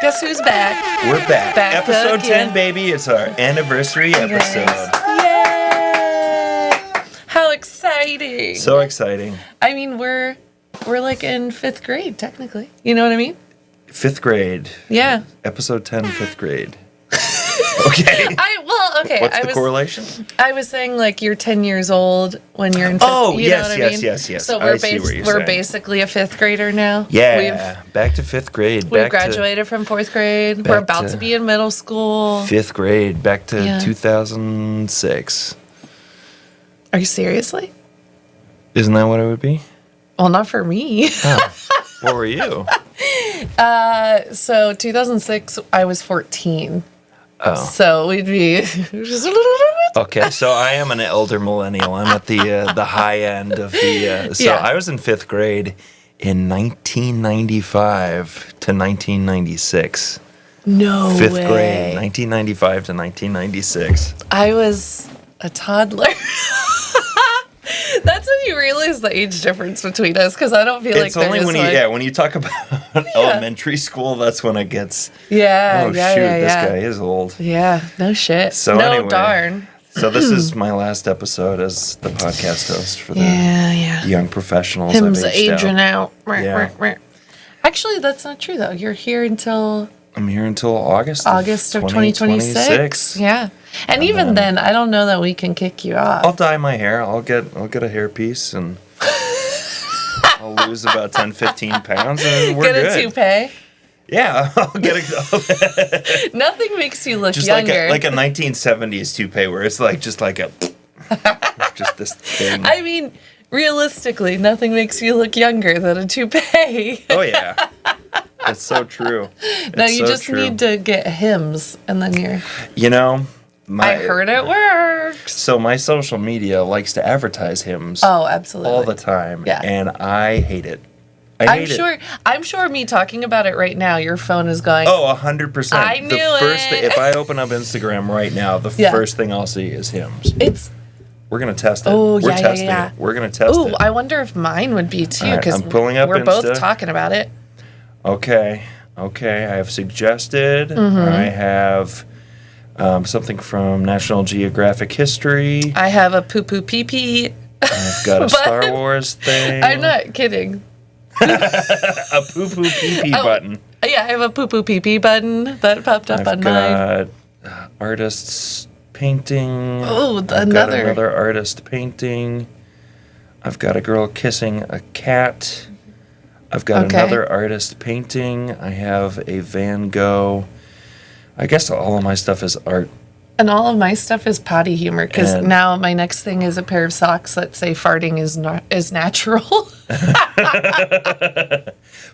guess who's back? We're back. Episode again. 10, baby. It's our anniversary episode. Yay! How exciting. So exciting. I mean, we're like in 5th grade, technically. You know what I mean? 5th grade. Yeah. Episode 10, 5th grade. Okay. Okay. What's the correlation? I was saying, like, you're 10 years old when you're in 5th. Oh, you yes, know what I mean? yes. So I see what you're we're saying. basically a 5th grader now. Yeah. Back to 5th grade. We've graduated from 4th grade. We're about to be in middle school. 5th grade. Back to 2006. Are you seriously? Isn't that what it would be? Well, not for me. Oh. What were you? So 2006, I was 14. Oh. So we'd be just a little bit. Okay, so I am an elder millennial. I'm at the high end of the. So I was in 5th grade in 1995 to 1996. No 5th way. grade, 1995 to 1996. I was a toddler. That's when you realize the age difference between us, because I don't feel It's like only there's when you talk about elementary school, that's when it gets. Yeah. This guy is old. Yeah. No shit. So no anyway, darn. So this is my last episode as the podcast host for the young professionals. Him's I've aged aging out. Yeah. Actually, that's not true though. You're here until. I'm here until August of 2026. Yeah. And even then, I don't know that we can kick you off. I'll dye my hair. I'll get a hairpiece and I'll lose about 10, 15 pounds and we're good. Get a toupee. Yeah, I'll get a Nothing makes you look just younger. like a 1970s toupee where it's like just this thing. I mean, realistically, nothing makes you look younger than a toupee. Oh yeah. It's so true. No, you just need to get hymns, and then you're. You know, I heard it works. So my social media likes to advertise hymns. Oh, absolutely. All the time. Yeah. And I hate it. I'm sure me talking about it right now, your phone is going. Oh, 100%. I knew it. If I open up Instagram right now, the first thing I'll see is hymns. We're going to test it. Oh, We're testing it. We're going to test it. Oh, I wonder if mine would be too, because I'm pulling up we're Insta. both talking about it. Okay. I have suggested. Mm-hmm. I have something from National Geographic History. I have a poo-poo pee-pee. I've got a Star Wars thing. I'm not kidding. A poo-poo pee-pee button. Yeah, I have a poo-poo pee-pee button that popped up on mine. I've got artists painting. Oh, I've got another artist painting. I've got a girl kissing a cat. I've got another artist painting. I have a Van Gogh. I guess all of my stuff is art. And all of my stuff is potty humor, because now my next thing is a pair of socks that say farting is natural.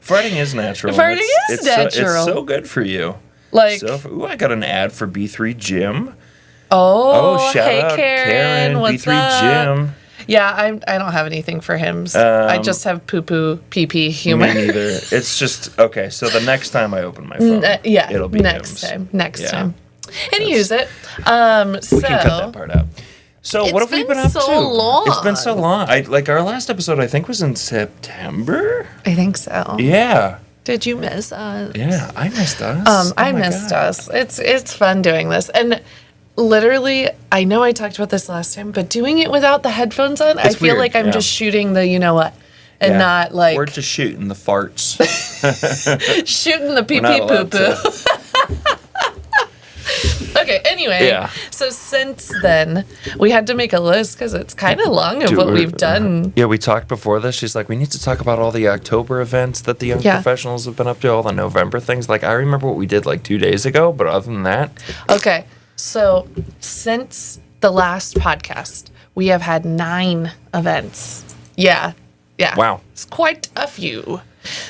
Farting is natural. Farting is natural. It's so good for you. Like, I got an ad for B3 Gym. Oh, shout hey out Karen, what's B3 up? Gym. Yeah, I don't have anything for hymns. I just have poo-poo, pee-pee humor. Me neither. It's just, okay, so the next time I open my phone, it'll be next hymns. Next time. And use it. We can cut that part out. So what have we been up to? It's been so long. Our last episode, I think, was in September? I think so. Yeah. Did you miss us? Yeah, I missed us. I missed us. It's fun doing this. And literally, I know I talked about this last time, but doing it without the headphones on, I feel like I'm just shooting the you know what, and not like... We're just shooting the farts. Shooting the pee-pee poo-poo. Okay, anyway, so since then, we had to make a list because it's kind of long of what we've done. Yeah, we talked before this. She's like, we need to talk about all the October events that the young professionals have been up to, all the November things. Like, I remember what we did 2 days ago, but other than that. Okay, so since the last podcast, we have had 9 events. Yeah. Wow. It's quite a few.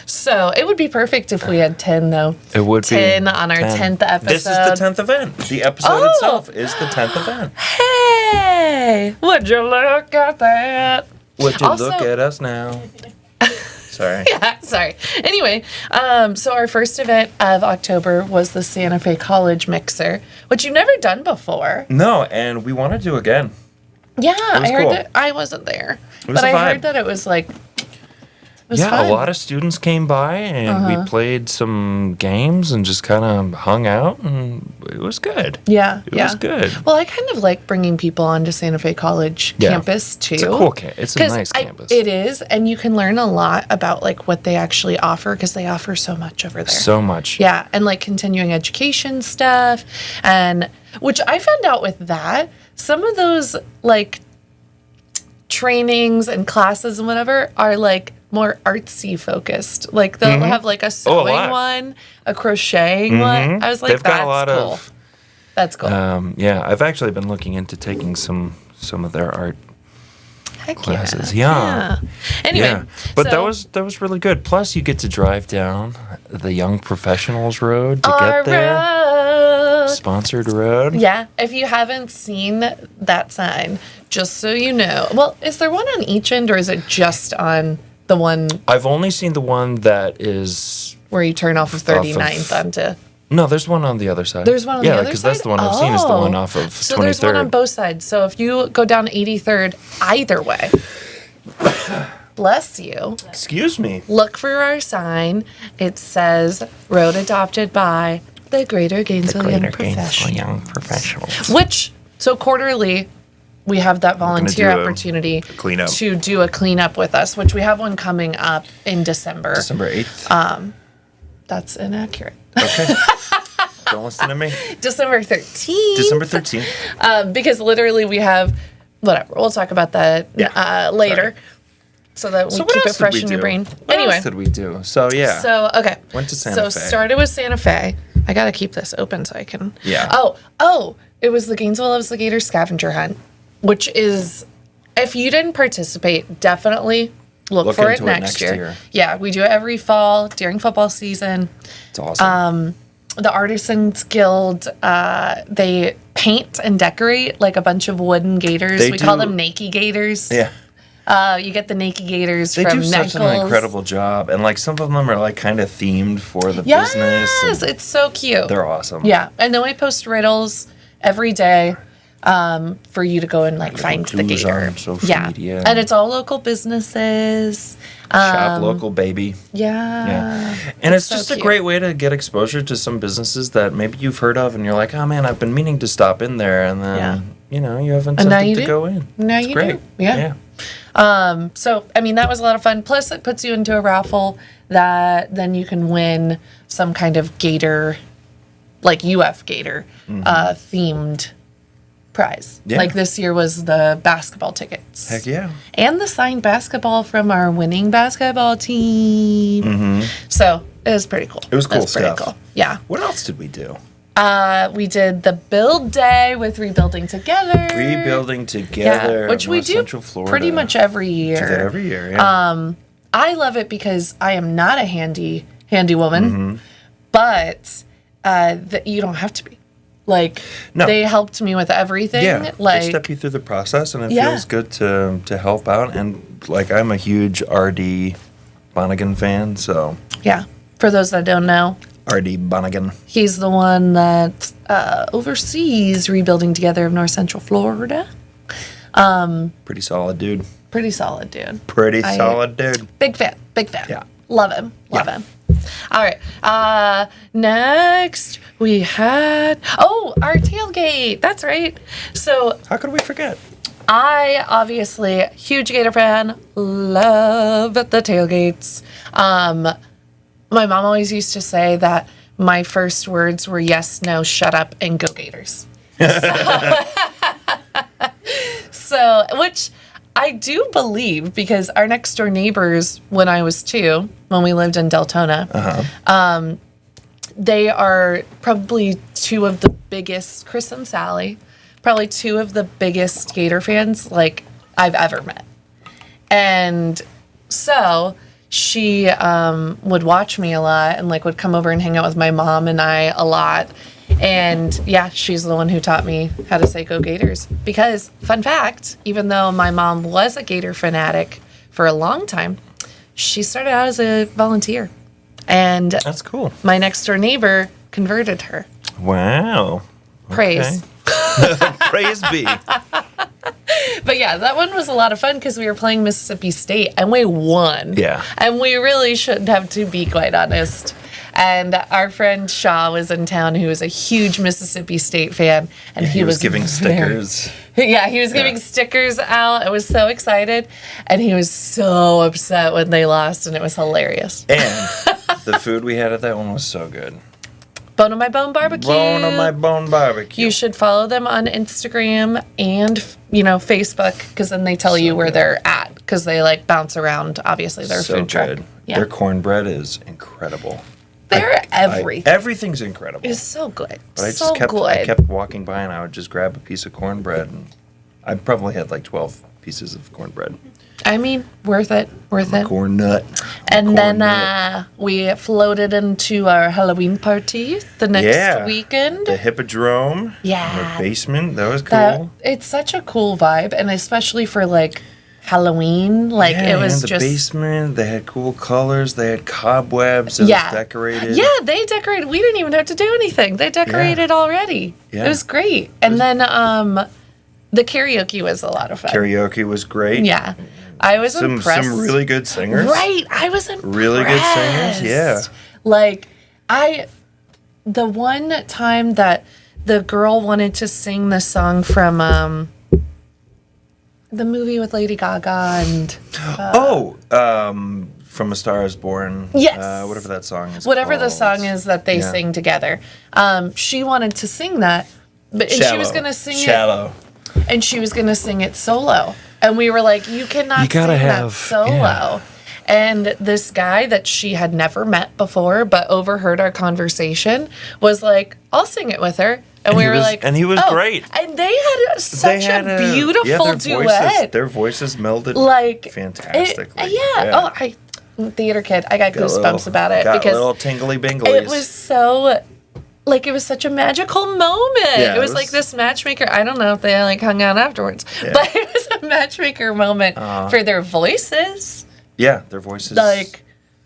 So it would be perfect if we had 10, though. It would 10 on our 10th episode. This is the 10th event. The episode itself is the 10th event. Hey! Would you look at that? Would you look at us now? Sorry. Yeah, sorry. Anyway, so our first event of October was the Santa Fe College Mixer, which you've never done before. No, and we want to do again. Yeah, I heard that. I wasn't there. But I heard that it was was fun. A lot of students came by, and we played some games and just kind of hung out, and it was good. Yeah, it was good. Well, I kind of like bringing people onto Santa Fe College campus, too. It's a cool campus. It's a nice campus. It is, and you can learn a lot about, like, what they actually offer, because they offer so much over there. So much. Yeah, and, like, continuing education stuff, and which I found out with that, some of those, like, trainings and classes and whatever are, like, more artsy focused. Like, they'll have, like, a sewing one, a crocheting one. I was like, that's cool. That's cool. I've actually been looking into taking some of their art classes. Yeah. Anyway, but that was really good. Plus, you get to drive down the Young Professionals Road to get there. Sponsored road. Yeah. If you haven't seen that sign, just so you know. Well, is there one on each end, or is it just on the one? I've only seen the one that is where you turn off of 39th onto. No, there's one on the other side. There's one on the other side? Yeah, because that's the one I've seen is the one off of 23rd. So there's one on both sides. So if you go down 83rd, either way, bless you. Excuse me. Look for our sign. It says, road adopted by the Greater Gainesville Young Professionals. Which, so quarterly, we have that volunteer opportunity to do a cleanup with us, which we have one coming up in December. December 8th. That's inaccurate. Okay. Don't listen to me. December 13th. December 13th. Because literally we have, whatever, we'll talk about that later. So that we keep it fresh in your brain. What else did we do? So, yeah. So, okay. Went to Santa Fe. So, started with Santa Fe. I got to keep this open so I can. Yeah. Oh, it was the Gainesville Loves the Gator scavenger hunt, which is, if you didn't participate, definitely look for it next year. Yeah, we do it every fall during football season. It's awesome. The Artisans Guild, they paint and decorate like a bunch of wooden gators. We call them Naked Gators. Yeah. You get the Naked Gators from Nichols. They do such an incredible job. And, like, some of them are, like, kind of themed for the business. Yes, it's so cute. They're awesome. Yeah. And then we post riddles every day for you to go and, like, find the gator. On social media. And it's all local businesses. Shop local, baby. Yeah. And it's just a great way to get exposure to some businesses that maybe you've heard of, and you're like, oh, man, I've been meaning to stop in there. And then, you know, you have incentive to go in. Now you do. Yeah. So, I mean, that was a lot of fun. Plus, it puts you into a raffle that then you can win some kind of gator, like UF Gator, themed prize. Yeah. Like this year was the basketball tickets. Heck yeah. And the signed basketball from our winning basketball team. So, it was pretty cool. It was cool stuff. Cool. Yeah. What else did we do? We did the build day with Rebuilding Together. Which we do Central Florida. Pretty much every year. Do that every year, yeah. I love it because I am not a handy woman, but you don't have to be. Like, they helped me with everything. Yeah, like, they step you through the process, and it feels good to help out. And, like, I'm a huge R.D. Bonnigan fan, so. Yeah, for those that don't know. R.D. Bonnigan. He's the one that oversees Rebuilding Together of North Central Florida. Pretty solid dude. Pretty solid dude. Big fan. Yeah. Love him. All right. Next, we had... our tailgate. That's right. So... How could we forget? I, obviously, huge Gator fan. Love the tailgates. My mom always used to say that my first words were yes, no, shut up, and go Gators. So, which I do believe, because our next door neighbors, when I was 2, when we lived in Deltona, they are probably 2 of the biggest, Chris and Sally, probably 2 of the biggest Gator fans, like, I've ever met. And so... she would watch me a lot and, like, would come over and hang out with my mom and I a lot. And, yeah, she's the one who taught me how to say go Gators. Because, fun fact, even though my mom was a Gator fanatic for a long time, she started out as a volunteer. And that's cool. My next door neighbor converted her. Wow. Praise. Praise be. But yeah, that one was a lot of fun because we were playing Mississippi State and we won. Yeah. And we really shouldn't have, to be quite honest. And our friend Shaw was in town, who was a huge Mississippi State fan, and he was giving stickers. Yeah, he was giving stickers out. I was so excited, and he was so upset when they lost, and it was hilarious. And the food we had at that one was so good. Bone on My Bone Barbecue. Bone on My Bone Barbecue. You should follow them on Instagram and, Facebook, because then they tell you where they're at, because they, bounce around, obviously, their food truck. Good. Yeah. Their cornbread is incredible. They're everything. Everything's incredible. It's so good. But I kept walking by, and I would just grab a piece of cornbread, and I probably had 12 pieces of cornbread. I mean, worth it. Corn nut. And then we floated into our Halloween party the next weekend. The Hippodrome. Yeah. In the basement. That was cool. It's such a cool vibe, and especially for Halloween. It was the just basement. They had cool colors. They had cobwebs. It was decorated. Yeah, they decorated. We didn't even have to do anything. They decorated already. Yeah. It was great. And then the karaoke was a lot of fun. Karaoke was great. Yeah. I was impressed. Some really good singers. Right. I was impressed. Really good singers, yeah. The one time that the girl wanted to sing the song from the movie with Lady Gaga and... From A Star Is Born. Yes. Whatever that song is Whatever called. the song is that they sing together. She wanted to sing that, and she was going to sing Shallow. And she was going to sing it solo. And we were like, you cannot sing that solo. Yeah. And this guy that she had never met before but overheard our conversation was like, I'll sing it with her. And we were like... And he was great. And they had such a beautiful duet. Their voices melded fantastically. Theater kid. I got goosebumps about it. Got because little tingly binglies. It was so... it was such a magical moment. Yeah, it was this matchmaker. I don't know if they hung out afterwards, but it was a matchmaker moment for their voices. Yeah, their voices.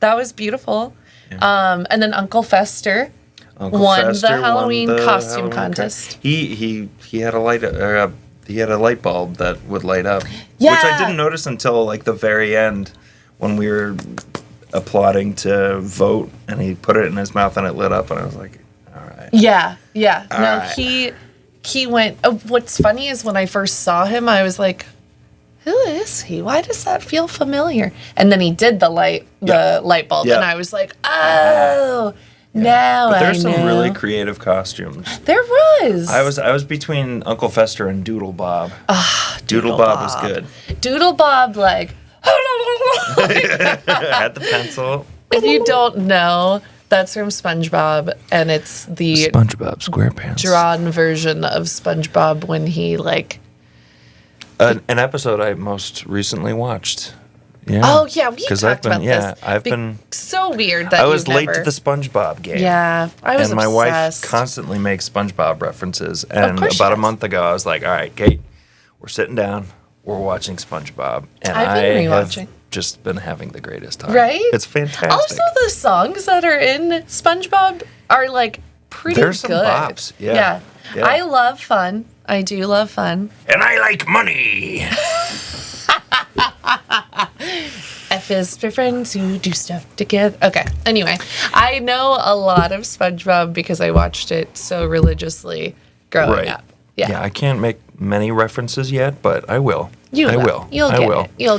That was beautiful. Yeah. And then Uncle Fester won the Halloween costume contest. He had a light bulb that would light up, which I didn't notice until the very end when we were applauding to vote, and he put it in his mouth and it lit up, and I was like, all right. Yeah. All right. He went. What's funny is when I first saw him, I was like, who is he? Why does that feel familiar? And then he did the light bulb, and I was like, oh, now I know. There's some really creative costumes. There was. I was between Uncle Fester and Doodle Bob. Doodle Bob was good. Doodle Bob, had the pencil. If you don't know, that's from SpongeBob, and it's the SpongeBob SquarePants drawn version of SpongeBob when he an episode I most recently watched. Yeah. Oh yeah, we talked about this. I've been so weird that I was late to the SpongeBob game. Yeah, I was. And my wife constantly makes SpongeBob references, and about a month ago, I was like, "All right, Kate, we're sitting down, we're watching SpongeBob," and I have just been having the greatest time. Right? It's fantastic. Also, the songs that are in SpongeBob are pretty good. There's some bops. Yeah. I love fun. I do love fun. And I like money. F is for friends who do stuff together. Okay. Anyway, I know a lot of SpongeBob because I watched it so religiously growing up. Yeah, I can't make many references yet, but I will. You will. You'll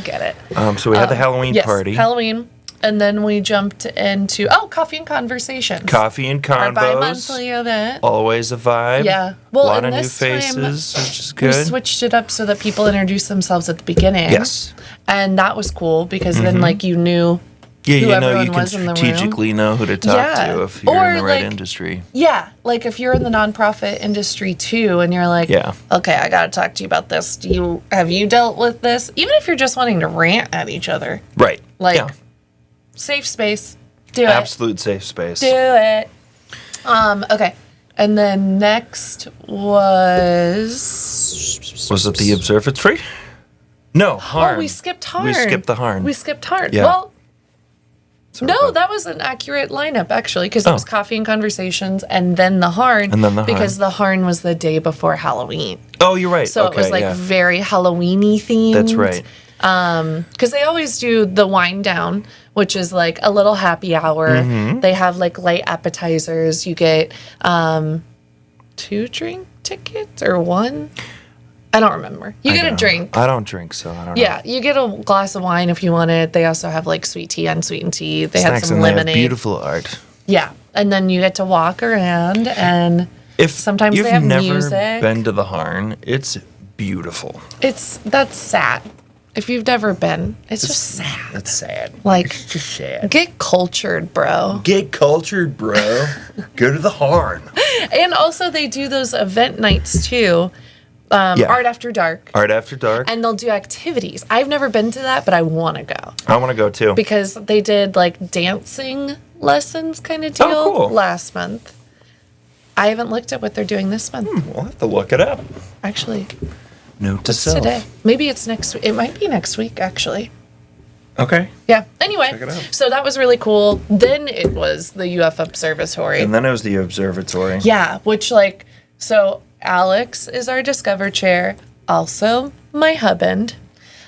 get it. So we had the Halloween party. Halloween. And then we jumped into, Coffee and Conversations. Coffee and Convos. Our bi-monthly event. Always a vibe. Yeah. Well, a lot of new faces, which is good. We switched it up so that people introduce themselves at the beginning. Yes. And that was cool because then, you knew who everyone you was can in the room. strategically know who to talk to if you're in the right industry. Yeah. If you're in the nonprofit industry too, and you're like, okay, I got to talk to you about this. Have you dealt with this? Even if you're just wanting to rant at each other. Right. Safe space. Do it. Absolute safe space. Do it. Okay. And then next was it the observatory? No, Harn. Oh, we skipped Harn. We skipped the Harn. Yeah. Well, no, that was an accurate lineup actually because it was Coffee and Conversations and then the Harn. Because the Harn was the day before Halloween. Oh, you're right. So it was like very Halloween-y themed. That's right. Because they always do the wine down, which is like a little happy hour. Mm-hmm. They have like light appetizers. You get 2 drink tickets or 1. I don't remember. You get a drink. I don't drink, so I don't know. Yeah, you get a glass of wine if you want it. They also have like sweet tea, unsweetened tea. They had some lemonade. They have beautiful art. Yeah, and then you get to walk around, and sometimes they have music. If you've never been to the Harn, it's beautiful. That's sad. If you've never been, it's just sad. It's sad. Like, it's just sad. Get cultured, bro. Get cultured, bro. Go to the Harn. And also, they do those event nights too. Art After Dark. Art After Dark. And they'll do activities. I've never been to that, but I want to go. I want to go too. Because they did like dancing lessons kind of deal last month. I haven't looked at what they're doing this month. We'll have to look it up. Actually. Note to self. Today. Maybe it's next week. It might be next week, actually. Okay. Yeah. Anyway, check it out. So that was really cool. Then it was the UF Observatory. And then it was the observatory. Yeah, which so Alex is our Discover Chair, also my husband.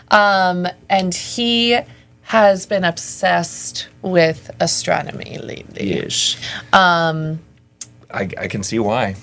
And he has been obsessed with astronomy lately. Yes. I can see why.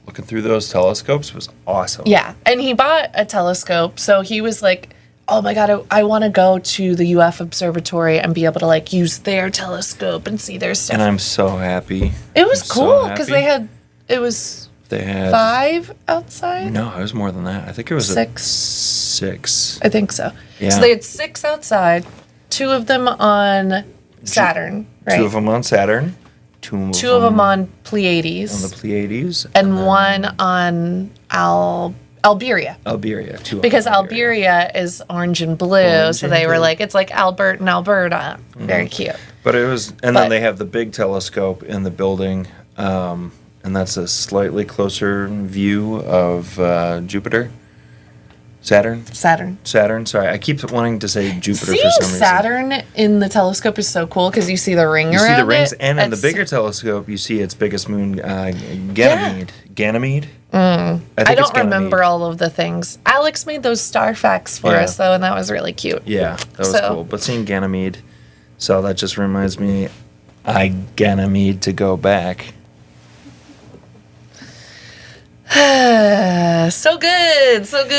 Looking through those telescopes was awesome. Yeah, and he bought a telescope, so he was like, oh my God, I want to go to the UF Observatory and be able to like use their telescope and see their stuff. And I'm so happy. It was cool because they had 5 outside? No, it was more than that. I think it was 6. I think so. Yeah. So they had 6 outside, 2 of them on Saturn, right? 2 of them on Saturn. 2 of them on Pleiades. On the Pleiades. And 1 on Alberia. Alberia, 2 because Alberia is orange and blue, so they were like, it's like Albert and Alberta. Mm-hmm. Very cute. But it was, and then they have the big telescope in the building, and that's a slightly closer view of Jupiter. Saturn. Sorry, I keep wanting to say Jupiter for some reason. Saturn in the telescope is so cool because you see the ring around it. You see the rings, and in the bigger telescope, you see its biggest moon, Ganymede. Ganymede? I don't remember all of the things. Alex made those star facts for us, though, and that was really cute. Yeah, that was cool. But seeing Ganymede, so that just reminds me, Ganymede to go back. So good. Was that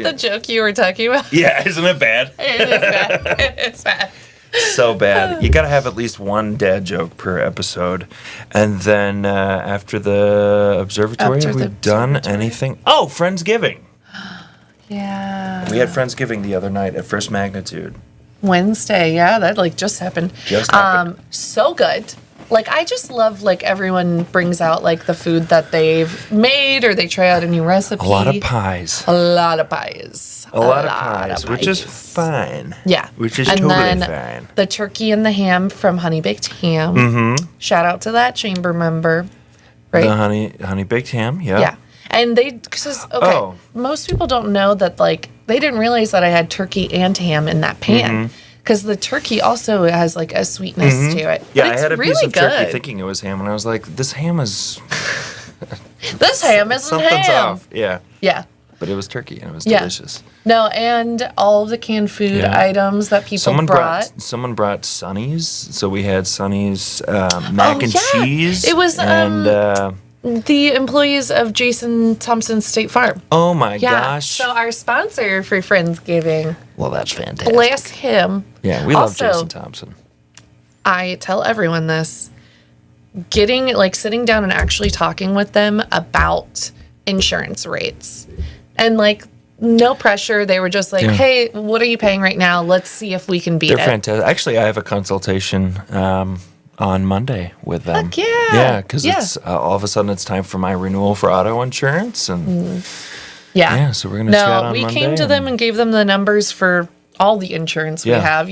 the joke you were talking about? Yeah, isn't it bad? It's bad. So bad. You gotta have at least one dad joke per episode. And then after the observatory, have we done anything? Oh, Friendsgiving. Yeah. We had Friendsgiving the other night at First Magnitude. Wednesday, yeah, that just happened. So good. I just love, everyone brings out, the food that they've made or they try out a new recipe. A lot of pies. Which is fine. Yeah. Which is totally fine. The turkey and the ham from Honey Baked Ham. Mm-hmm. Shout out to that chamber member. Right? The honey baked ham, yeah. Yeah. And most people don't know that, they didn't realize that I had turkey and ham in that pan. Mm-hmm. Because the turkey also has a sweetness to it. Yeah, I had a piece of turkey thinking it was ham, and I was like, "This ham is." This ham isn't something's ham. Off. Yeah. Yeah. But it was turkey, and it was delicious. No, and all of the canned food items that people brought. Someone brought Sonny's, so we had Sonny's mac and cheese. It was the employees of Jason Thompson's State Farm. Oh my gosh. So our sponsor for Friendsgiving. Well, that's fantastic. Bless him. Yeah, we love Jason Thompson. I tell everyone this. Sitting down and actually talking with them about insurance rates. And no pressure. They were just hey, what are you paying right now? Let's see if we can beat it. They're fantastic. Actually, I have a consultation on Monday with them. Heck yeah. Yeah, because it's all of a sudden it's time for my renewal for auto insurance. And yeah, so we're going to chat on Monday. No, we came to them and gave them the numbers for all the insurance we have,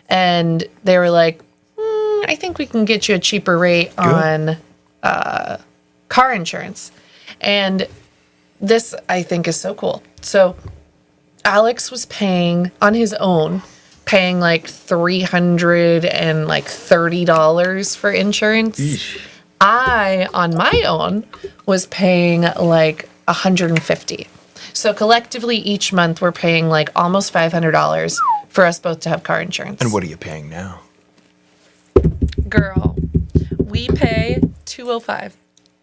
and they were like, I think we can get you a cheaper rate on car insurance. And this, I think, is so cool. So Alex was paying on his own, $330 for insurance. Eesh. I, on my own, was paying like $150. So collectively each month we're paying like almost $500 for us both to have car insurance. And what are you paying now? Girl, we pay $205.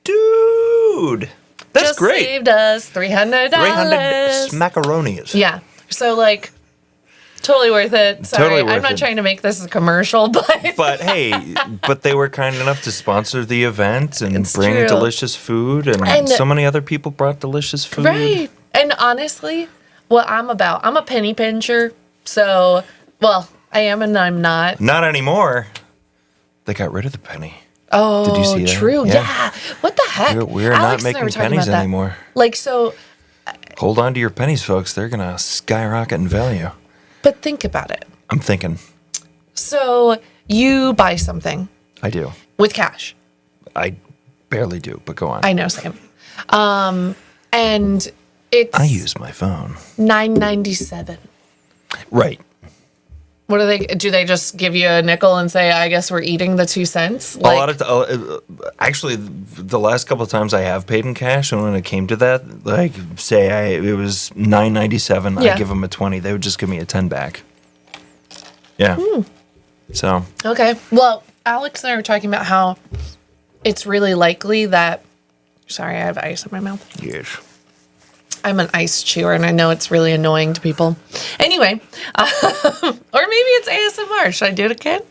Dude, that's just great. Saved us $300. 300 smackaronis. Yeah. So like totally worth it. Sorry, Totally worth I'm not it. trying to make this a commercial, but hey, but they were kind enough to sponsor the event and It's bring true. delicious food, and so many other people brought delicious food. right. And honestly, what I'm a penny pincher. So, well, I am and I'm not. Not anymore. They got rid of the penny. Oh, Did you see that? true. Yeah. Yeah. What the heck? We're Alex not and I were making talking pennies about that. anymore. Like, so, Hold on to your pennies, folks. They're going to skyrocket in value. but think about it. I'm thinking. So, you buy something I do. with cash. I barely do, but go on. I know, same. And it's I use my phone. $9.97. Right. What do they just give you a nickel and say, I guess we're eating the 2 cents? A lot of actually, the last couple of times I have paid in cash, and when it came to that, like say it was $9.97, Yeah. I give them a 20. They would just give me a 10 back. Yeah. So Okay. Well, Alex and I were talking about how it's really likely that. Sorry, I have ice in my mouth. yes. I'm an ice chewer, and I know it's really annoying to people. Anyway, or maybe it's ASMR. Should I do it again?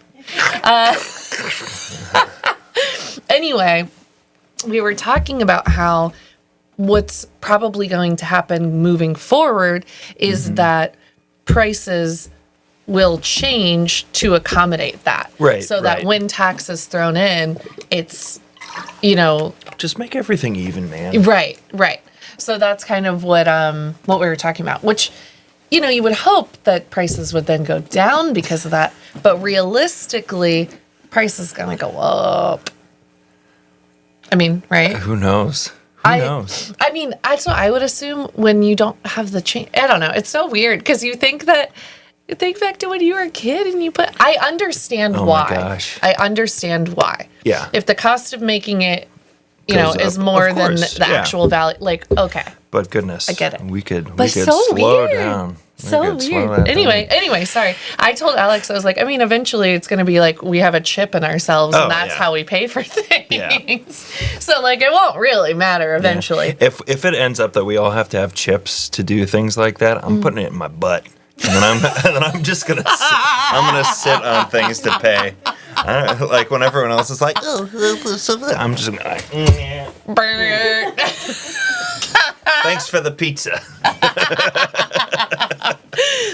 Anyway, we were talking about how what's probably going to happen moving forward is that prices will change to accommodate that. Right, So that right. when tax is thrown in, it's, Just make everything even, man. right. So that's kind of what we were talking about, which, you would hope that prices would then go down because of that. But realistically, price is going to go up. I mean, right? Who knows? Who knows? I mean, that's what I would assume when you don't have the change. I don't know. It's so weird because you think back to when you were a kid and I understand why. my gosh. I understand why. Yeah. If the cost of making it, Goes is up, more of than course, the yeah. actual value. Like, okay. But goodness, I get it. We could But slow so weird. down. So we could slow weird. that Anyway, sorry. I told Alex, I was like, I mean, eventually it's going to be like we have a chip in ourselves Oh, and that's yeah. how we pay for things. Yeah. So, like, it won't really matter eventually. Yeah. If it ends up that we all have to have chips to do things like that, I'm putting it in my butt, and then I'm just gonna sit on things to pay. Like when everyone else is like, I'm just gonna like, thanks for the pizza.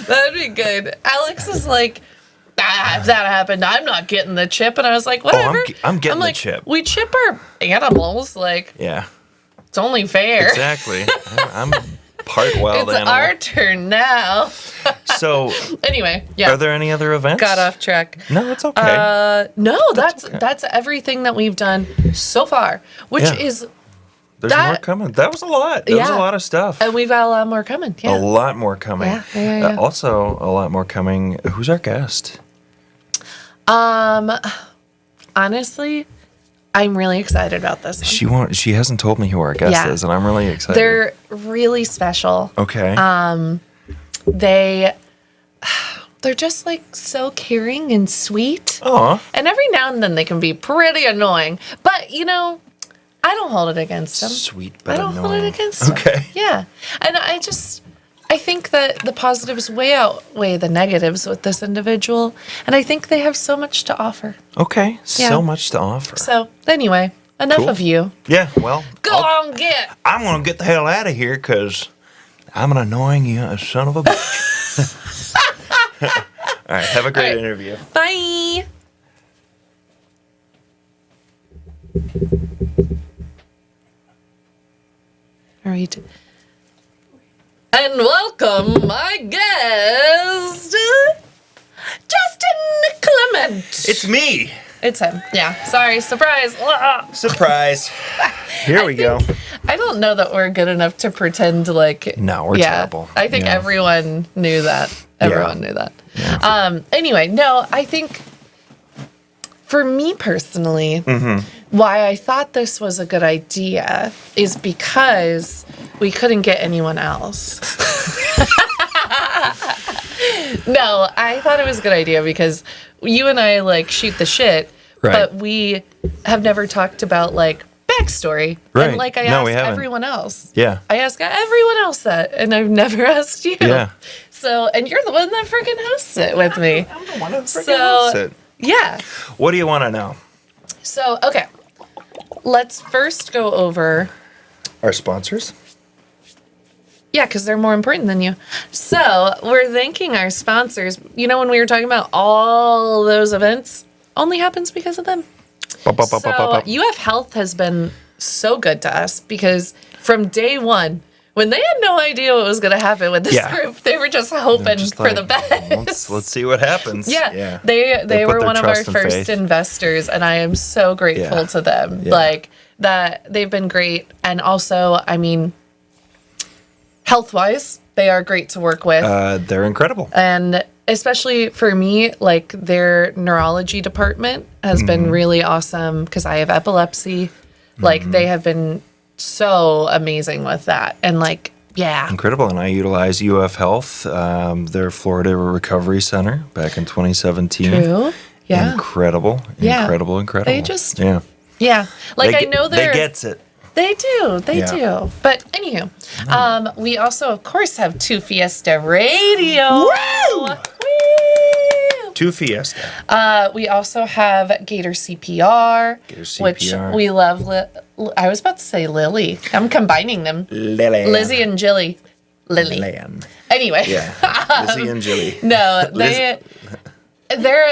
That'd be good. Alex is like, if that happened, I'm not getting the chip. And I was like, whatever. I'm getting the like, chip. We chip our animals. Like, Yeah, it's only fair. exactly. I'm part wild It's animal. our turn now. So, Anyway, yeah. are there any other events? Got off track. No, it's okay. No, that's everything that we've done so far, which Yeah. is, There's more coming. That was a lot. That was a Yeah. lot of stuff. and we've got a lot more coming. A Yeah. lot more coming. Yeah. Also, a lot more coming. Who's our guest? Honestly, I'm really excited about this one. She hasn't told me who our guest Yeah. is, and I'm really excited. They're really special. okay. They're just like so caring and sweet. Aw. And every now and then they can be pretty annoying. But, I don't hold it against them. Sweet but I don't annoying. hold it against them. Okay. Yeah. And I think that the positives way outweigh the negatives with this individual. And I think they have so much to offer. Okay. Yeah. So much to offer. So, anyway, enough Cool. of you. Yeah. Well, Go on, get. I'm gonna get the hell out of here because I'm an annoying son of a bitch. All right. Have a great All right. interview. Bye. All right. And welcome my guest, Justin Clement. It's me. It's him. Yeah. Sorry. Surprise. Surprise. Here we go. I don't know that we're good enough to pretend like. No, we're terrible. I think Yeah. everyone knew that. Everyone knew that. Yeah. Anyway, no, I think for me personally, why I thought this was a good idea is because we couldn't get anyone else. No, I thought it was a good idea because you and I like shoot the shit, but we have never talked about like backstory. Right. And like I ask everyone else. Yeah. I ask everyone else that, and I've never asked you. Yeah. So, and you're the one that freaking hosts it with me. I'm the one that freaking hosts it. Yeah. What do you want to know? So, okay. Let's first go over our sponsors. Yeah, because they're more important than you. So we're thanking our sponsors. You know, when we were talking about all those events, only happens because of them. So UF Health has been so good to us because from day one, when they had no idea what was going to happen with this group, they were just hoping for the best. Let's see what happens. Yeah. They were one of our first investors, and I am so grateful to them. Yeah. Like, that they've been great. And also, I mean, health-wise, they are great to work with. They're incredible. And especially for me, like, their neurology department has been really awesome because I have epilepsy. Like, they have been so amazing with that. And, like, yeah. Incredible. And I utilize UF Health, their Florida Recovery Center back in 2017. True. Yeah. Incredible. Yeah. Incredible. They just... Yeah. Like, I know they gets it. They do. They do. But anywho, we also, of course, have Two Fiesta Radio. Woo! Woo! Two Fiesta. We also have Gator CPR, which we love. I was about to say Lily. I'm combining them. Lily. Lizzie and Jilly. Lily. Land. Anyway. Yeah. Lizzie and Jilly. No, they're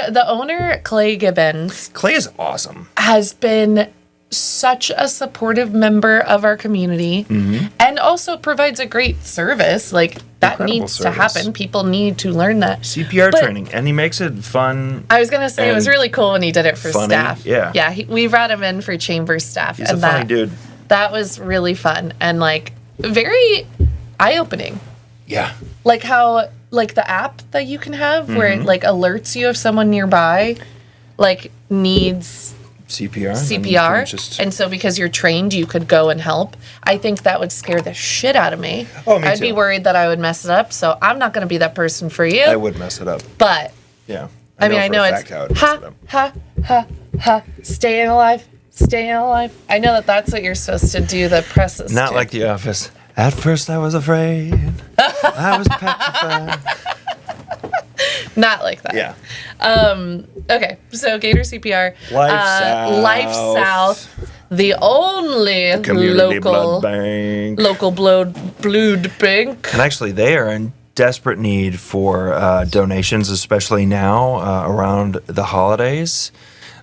the owner, Clay Gibbons. Clay is awesome. Has been such a supportive member of our community and also provides a great service. Like, that needs to happen. People need to learn that. CPR training. And he makes it fun. I was going to say, it was really cool when he did it for staff. Yeah. Yeah, we brought him in for chamber staff. He's a funny dude. That was really fun and, like, very eye-opening. Yeah. Like how, like, the app that you can have where it, like, alerts you if someone nearby, like, needs... CPR. And so because you're trained, you could go and help. I think that would scare the shit out of me. Oh, me I'd too. be worried that I would mess it up, so I'm not going to be that person for you. I would mess it up. But, yeah. I know it's staying alive. I know that that's what you're supposed to do, the presses. Not like The Office. At first I was afraid. I was petrified. Not like that. Yeah. Okay, so Gator CPR. Life South, the only community local blood bank. And actually, they are in desperate need for donations, especially now around the holidays.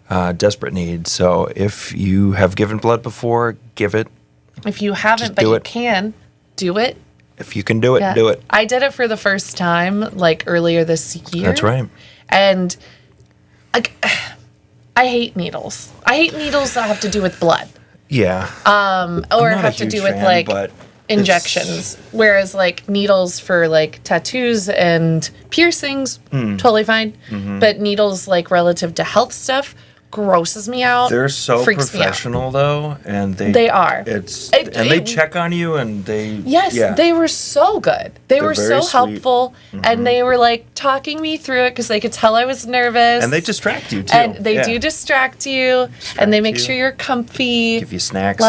Desperate need. So if you have given blood before, give it. If you haven't, but you can, do it. If you can do it, do it. I did it for the first time, like, earlier this year. That's right. And like, I hate needles. I hate needles that have to do with blood. Yeah. Or have to do with, like, injections. Whereas, like, needles for, like, tattoos and piercings, totally fine. But needles, like, relative to health stuff, grosses me out. They're so professional though, and they are. They check on you, and they were so good. They were so helpful, and they were like talking me through it because they could tell I was nervous. And they distract you too. And they do distract you, and they make sure you're comfy. Give you snacks.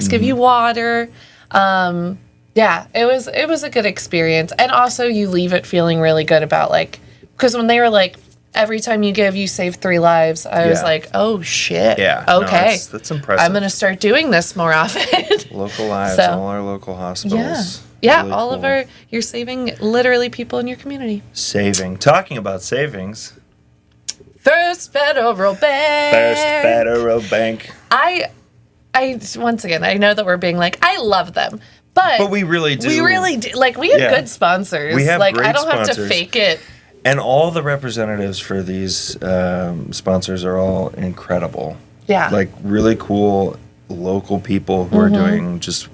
Give you water. It was a good experience, and also you leave it feeling really good about, like, because when they were like, every time you give, you save 3 lives. I was like, oh, shit. Yeah. Okay. No, that's impressive. I'm going to start doing this more often. Local lives, all our local hospitals. Yeah, really all cool. You're saving literally people in your community. Talking about savings. First Federal Bank. I once again, I know that we're being like, I love them. But we really do. We really do. Like, we have good sponsors. We have great I don't sponsors. have to fake it. And all the representatives for these sponsors are all incredible. Yeah. Like, really cool local people who are doing just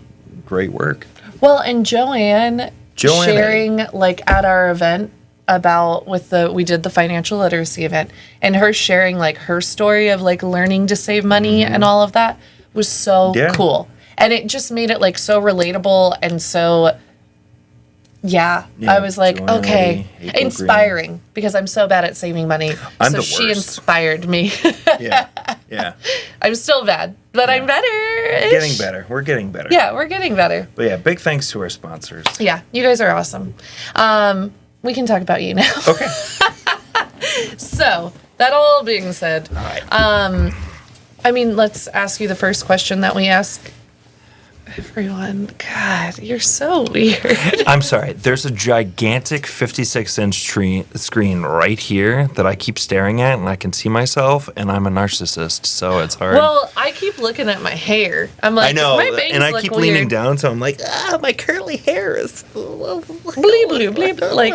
great work. Well, and Joanne sharing, like, at our event about we did the financial literacy event, and her sharing like her story of like learning to save money and all of that was so cool. And it just made it like so relatable and so I was like, okay, inspiring because I'm so bad at saving money. So she inspired me. Yeah. I'm still bad, but I'm better. Getting better. We're getting better. Yeah, we're getting better. But yeah, big thanks to our sponsors. Yeah, you guys are awesome. We can talk about you now. Okay. So, that all being said, all right. I mean, let's ask you the first question that we ask everyone. God, you're so weird. I'm sorry. There's a gigantic 56-inch screen right here that I keep staring at, and I can see myself, and I'm a narcissist, so it's hard. Well, I keep looking at my hair. I'm like, I know, my bangs and I look keep weird. leaning down, so I'm like, my curly hair is... Bleep, bleep, bleep. Like...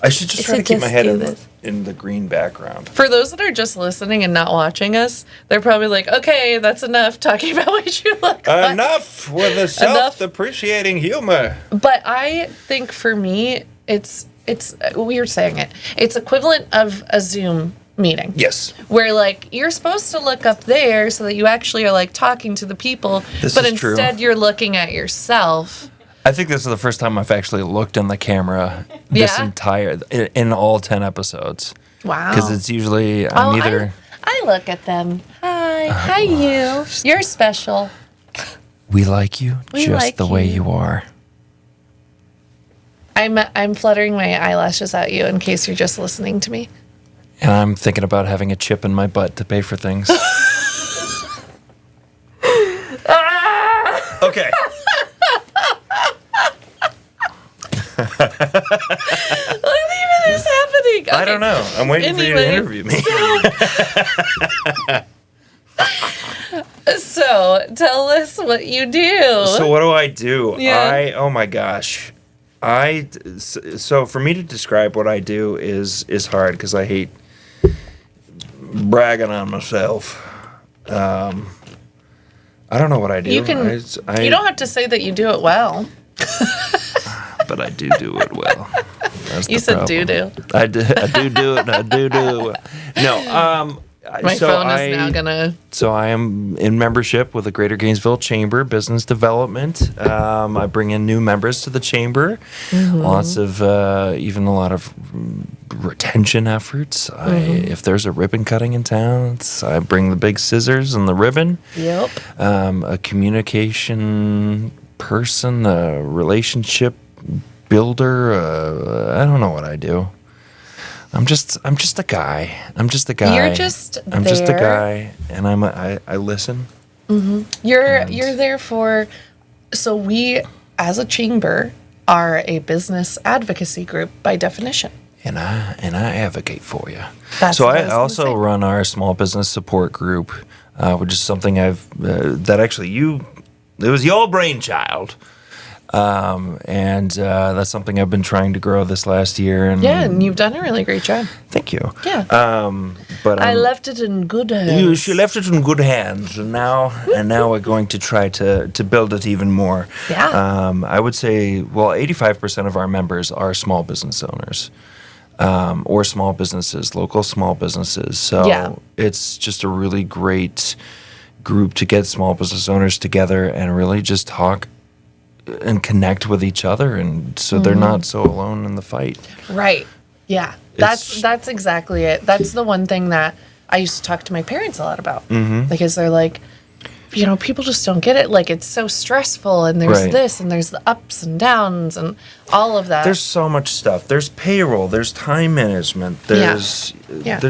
I should just try to keep my head in the green background. For those that are just listening and not watching us, they're probably like, okay, that's enough talking about what you look like. Enough with the self-depreciating humor. But I think for me, it's weird saying it. It's equivalent of a Zoom meeting. Yes. Where like you're supposed to look up there so that you actually are like talking to the people, but instead you're looking at yourself. I think this is the first time I've actually looked in the camera in all 10 episodes. Wow. Because it's usually I look at them. Hi, you. You're special. We like you the way you are. I'm fluttering my eyelashes at you in case you're just listening to me. And I'm thinking about having a chip in my butt to pay for things. Okay. What even is happening? Okay. I don't know. I'm waiting for you to interview me. So tell us what you do. So what do I do? Yeah. Oh my gosh. So for me to describe what I do is hard because I hate bragging on myself. I don't know what I do. You don't have to say that you do it well. But I do it well. You said do. I do it. I do it. No. My phone is now gonna. So I am in membership with the Greater Gainesville Chamber Business Development. I bring in new members to the chamber. Lots of even a lot of retention efforts. If there's a ribbon cutting in town, I bring the big scissors and the ribbon. Yep. A communication person, a relationship builder. I don't know what I do. I'm just a guy. I'm just a guy. You're just I'm there. just a guy, and I listen. You're there for. So we, as a chamber, are a business advocacy group by definition. And I advocate for you. That's so what I also run our small business support group, which is something that actually it was your brainchild. And that's something I've been trying to grow this last year. And you've done a really great job. Thank you. Yeah. But I left it in good hands. She left it in good hands, and now we're going to try to build it even more. Yeah. I would say 85% of our members are small business owners. Or small businesses, local small businesses. So it's just a really great group to get small business owners together and really just talk and connect with each other, and so they're not so alone in the fight. Right. Yeah. That's exactly it. That's the one thing that I used to talk to my parents a lot about. Because they're like, people just don't get it. Like, it's so stressful, and there's this, and there's the ups and downs, and all of that. There's so much stuff. There's payroll. There's time management. There's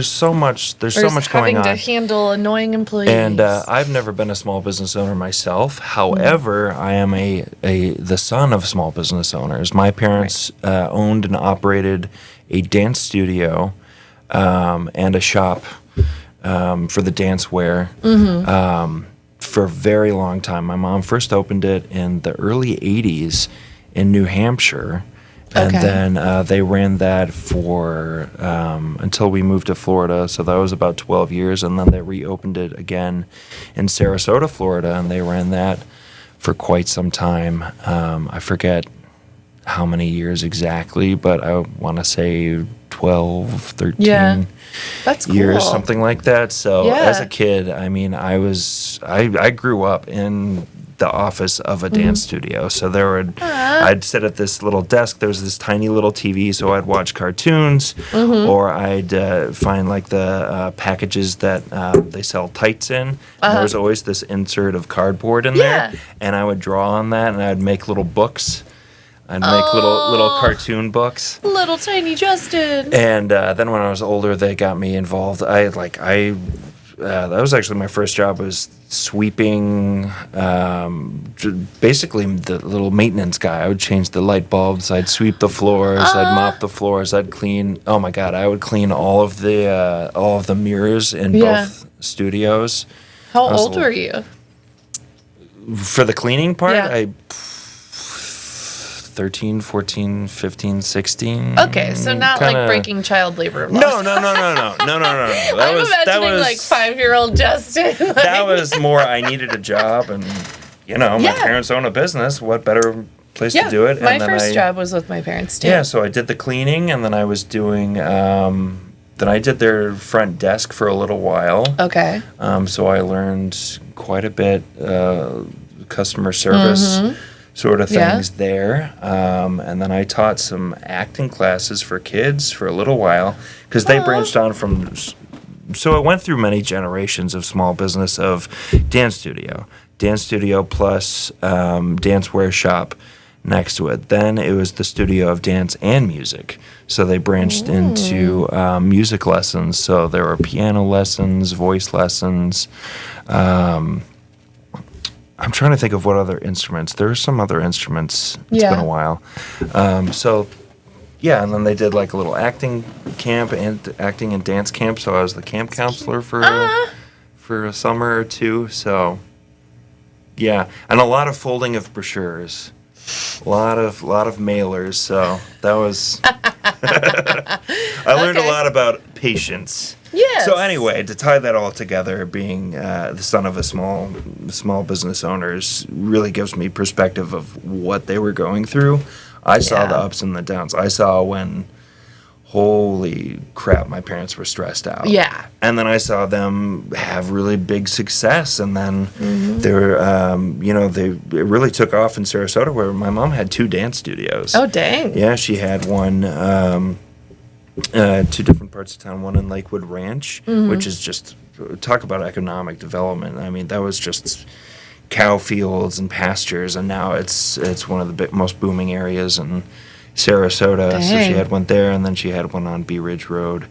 so much. There's so much going on. Having to handle annoying employees. And I've never been a small business owner myself. However, I am the son of small business owners. My parents owned and operated a dance studio and a shop for the dance wear. For a very long time. My mom first opened it in the early 80s in New Hampshire. And then they ran that for until we moved to Florida. So that was about 12 years. And then they reopened it again in Sarasota, Florida. And they ran that for quite some time. I forget how many years exactly, but I want to say 12, 13 That's cool. years, something like that. So as a kid, I mean, I grew up in the office of a dance studio. So I'd sit at this little desk. There was this tiny little TV, so I'd watch cartoons, or I'd find like the packages that they sell tights in. And there was always this insert of cardboard in there, and I would draw on that, and I'd make little books. I'd make little cartoon books. Little tiny Justin. And then when I was older, they got me involved. That was actually my first job, was sweeping, basically the little maintenance guy. I would change the light bulbs. I'd sweep the floors. I'd mop the floors. I'd clean. Oh my God! I would clean all of the mirrors in both studios. How old were you? For the cleaning part, Yeah. 13, 14, 15, 16. Okay, so not like breaking child labor laws. No. That I'm imagining like 5-year-old Justin. That was more, I needed a job, and my parents own a business. What better place to do it? My first job was with my parents too. Yeah, so I did the cleaning, and then I was doing. Then I did their front desk for a little while. Okay. So I learned quite a bit customer service. Sort of things there. And then I taught some acting classes for kids for a little while, because they branched on from, so it went through many generations of small business of dance studio plus dancewear shop next to it. Then it was the studio of dance and music. So they branched into music lessons. So there were piano lessons, voice lessons, I'm trying to think of what other instruments. There are some other instruments. It's been a while. And then they did like a little acting camp and acting and dance camp. So I was the camp counselor for a summer or two. So, yeah. And a lot of folding of brochures. A lot of mailers. So that was... I learned a lot about patience. Yes. So anyway, to tie that all together, being the son of a small business owners really gives me perspective of what they were going through. I saw the ups and the downs. I saw when, holy crap, my parents were stressed out. Yeah. And then I saw them have really big success, and then they were, it really took off in Sarasota, where my mom had 2 dance studios. Oh, dang. Yeah, she had one. 2 different parts of town, one in Lakewood Ranch, which is just, talk about economic development. I mean, that was just cow fields and pastures, and now it's one of the most booming areas in Sarasota. Dang. So she had one there, and then she had one on Bee Ridge Road.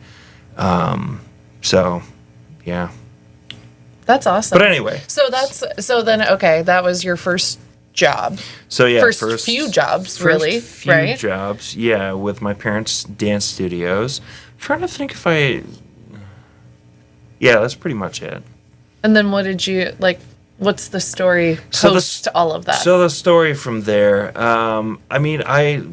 So, yeah. That's awesome. But anyway. So that was your first job. So yeah, first few jobs, really, right? Jobs, yeah, with my parents' dance studios. I'm trying to think if yeah, that's pretty much it. And then what did you what's the story post all of that? So the story from there, I mean, I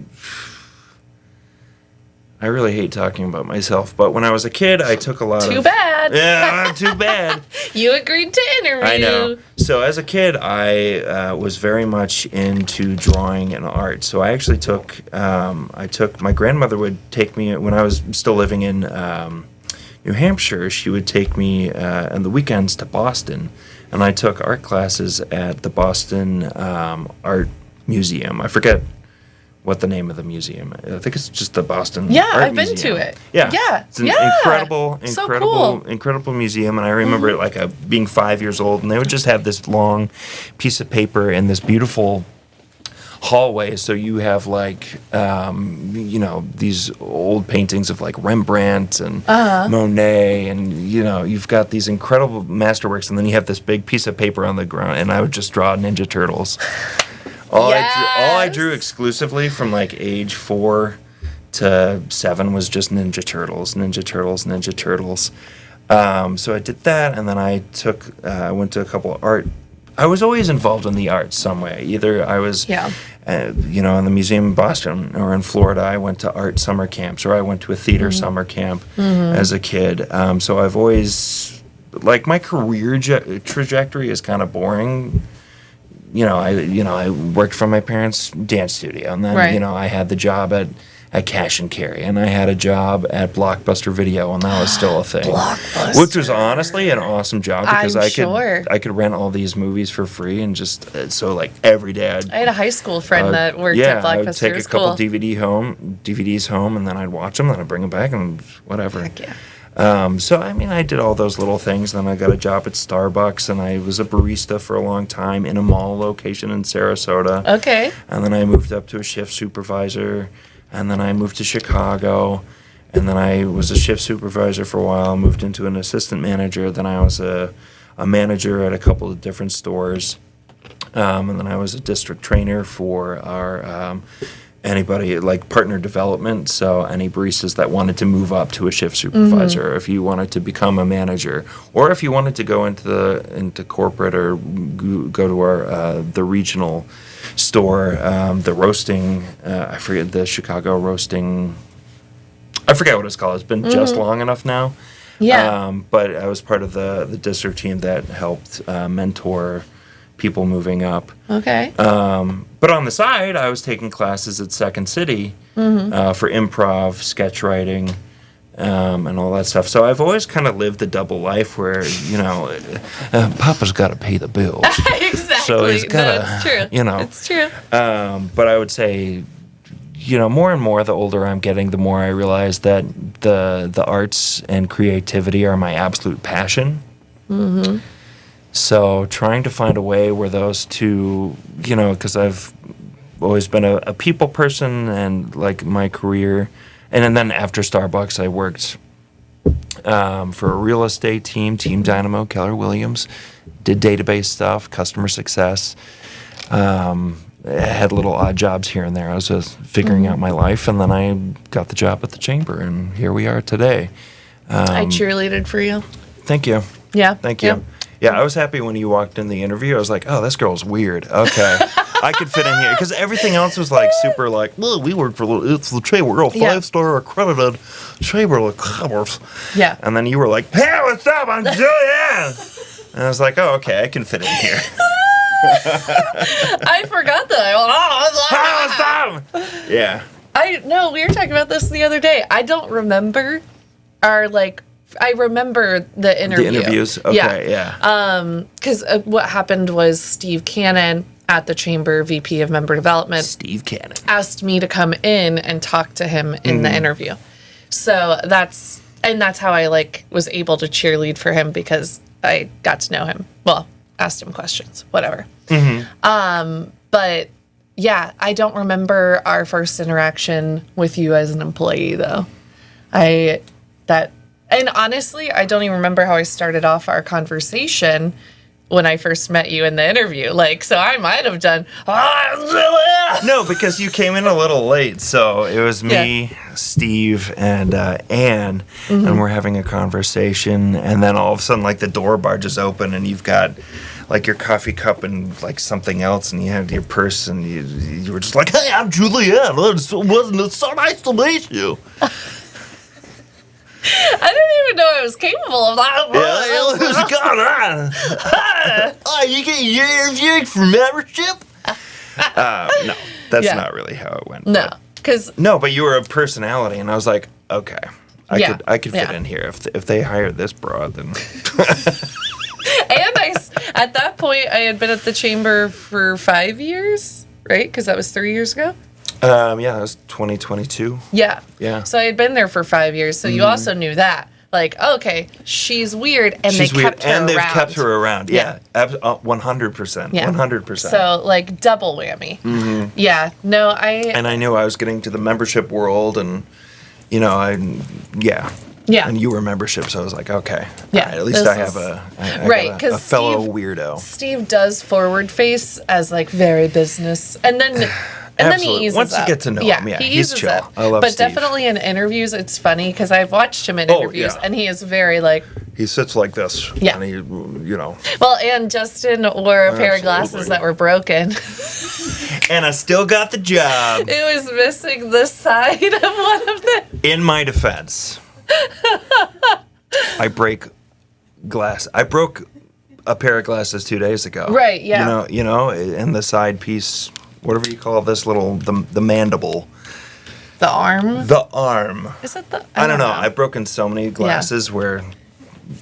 really hate talking about myself, but when I was a kid, I took a lot of... Too bad. Yeah, too bad. You agreed to interview. I know. So as a kid, I was very much into drawing and art. So I actually my grandmother would take me, when I was still living in New Hampshire, she would take me on the weekends to Boston. And I took art classes at the Boston Art Museum. I forget what the name of the museum. I think it's just the Boston Art Museum. I've been to it. Yeah. It's an incredible museum, and I remember it being 5 years old, and they would just have this long piece of paper and this beautiful hallway. So you have these old paintings of Rembrandt and Monet, and you've got these incredible masterworks, and then you have this big piece of paper on the ground, and I would just draw Ninja Turtles. All I drew exclusively from age 4 to 7 was just Ninja Turtles. So I did that, and then I went to a couple of art. I was always involved in the arts some way. Either I was, in the museum in Boston or in Florida, I went to art summer camps, or I went to a theater summer camp as a kid. So I've always, my career trajectory is kind of boring. I worked for my parents' dance studio, and then I had the job at Cash and Carry, and I had a job at Blockbuster Video, and that was still a thing. Blockbuster. Which was honestly an awesome job because I'm I could rent all these movies for free, and just so like every day I had a high school friend that worked at Blockbuster. I would take a couple DVDs home, and then I'd watch them, then I'd bring them back, and whatever. Heck yeah. So, I mean, I did all those little things. Then I got a job at Starbucks, and I was a barista for a long time in a mall location in Sarasota. Okay. And then I moved up to a shift supervisor, and then I moved to Chicago, and then I was a shift supervisor for a while, moved into an assistant manager. Then I was a manager at a couple of different stores, and then I was a district trainer for our anybody like partner development, so any baristas that wanted to move up to a shift supervisor, if you wanted to become a manager, or if you wanted to go into corporate or go to our the regional store, the roasting, I forget the Chicago roasting, I forget what it's called. It's been just long enough now. Yeah. But I was part of the district team that helped mentor people moving up. Okay. But on the side, I was taking classes at Second City for improv, sketch writing, and all that stuff. So I've always kind of lived the double life where, Papa's got to pay the bills. Exactly. So he's got That's true. It's true. But I would say, more and more the older I'm getting, the more I realize that the arts and creativity are my absolute passion. Mm-hmm. So trying to find a way where those two, because I've always been a people person and like my career, and then after Starbucks I worked for a real estate team, Team Dynamo, Keller Williams, did database stuff, customer success, I had little odd jobs here and there. I was just figuring out my life, and then I got the job at the Chamber, and here we are today. I cheerleaded for you. Thank you. Yeah. Thank you. Yeah, I was happy when you walked in the interview. I was like, oh, this girl's weird. Okay. I could fit in here. Because everything else was like super like, well, we work for it's the Chamber. We're a 5-star accredited Chamber of Commerce. Yeah. And then you were like, hey, what's up? I'm Julianne. And I was like, oh, okay, I can fit in here. I forgot that. Hey, what's up? Yeah. No, we were talking about this the other day. I don't remember I remember the interview. The interviews? Okay, yeah. Because what happened was Steve Cannon at the Chamber, VP of Member Development, Steve Cannon, asked me to come in and talk to him in the interview. So that's how I was able to cheerlead for him, because I got to know him. Well, asked him questions, whatever. Mm-hmm. But yeah, I don't remember our first interaction with you as an employee though. And honestly, I don't even remember how I started off our conversation when I first met you in the interview. So I might have done, No, because you came in a little late. So it was me, Steve, and Anne, and we're having a conversation. And then all of a sudden, the door barges open, and you've got your coffee cup and something else, and you had your purse, and you were just like, hey, I'm Julianne. It's so nice to meet you. I didn't even know I was capable of that. Yeah, what's going on? Oh, you're interviewing for membership? No, that's not really how it went. No, but you were a personality, and I was like, okay, I could fit in here if they hire this broad, then. And at that point, I had been at the Chamber for 5 years, right? Because that was 3 years ago. Yeah, it was 2022. Yeah. Yeah. So I had been there for 5 years, so you also knew that. Okay, she's weird, and they kept her around. And they've kept her around, 100%. Yeah. 100%. So, double whammy. Mm-hmm. Yeah, no, And I knew I was getting to the membership world, and, Yeah. And you were membership, so I was like, okay. Yeah. Right, at least I have a fellow weirdo. Steve does forward face as, very business, and then... And then he eases Once up. you get to know him, he's chill. Up. I love But Steve. Definitely in interviews, it's funny because I've watched him in interviews, and he is very He sits like this. Yeah. And he, Well, and Justin wore a pair of glasses that were broken. And I still got the job. It was missing the side of one of them. In my defense, I broke a pair of glasses 2 days ago. Right, yeah. And the side piece, whatever you call this the mandible. The arm? The arm. Is it the... I don't know. I've broken so many glasses where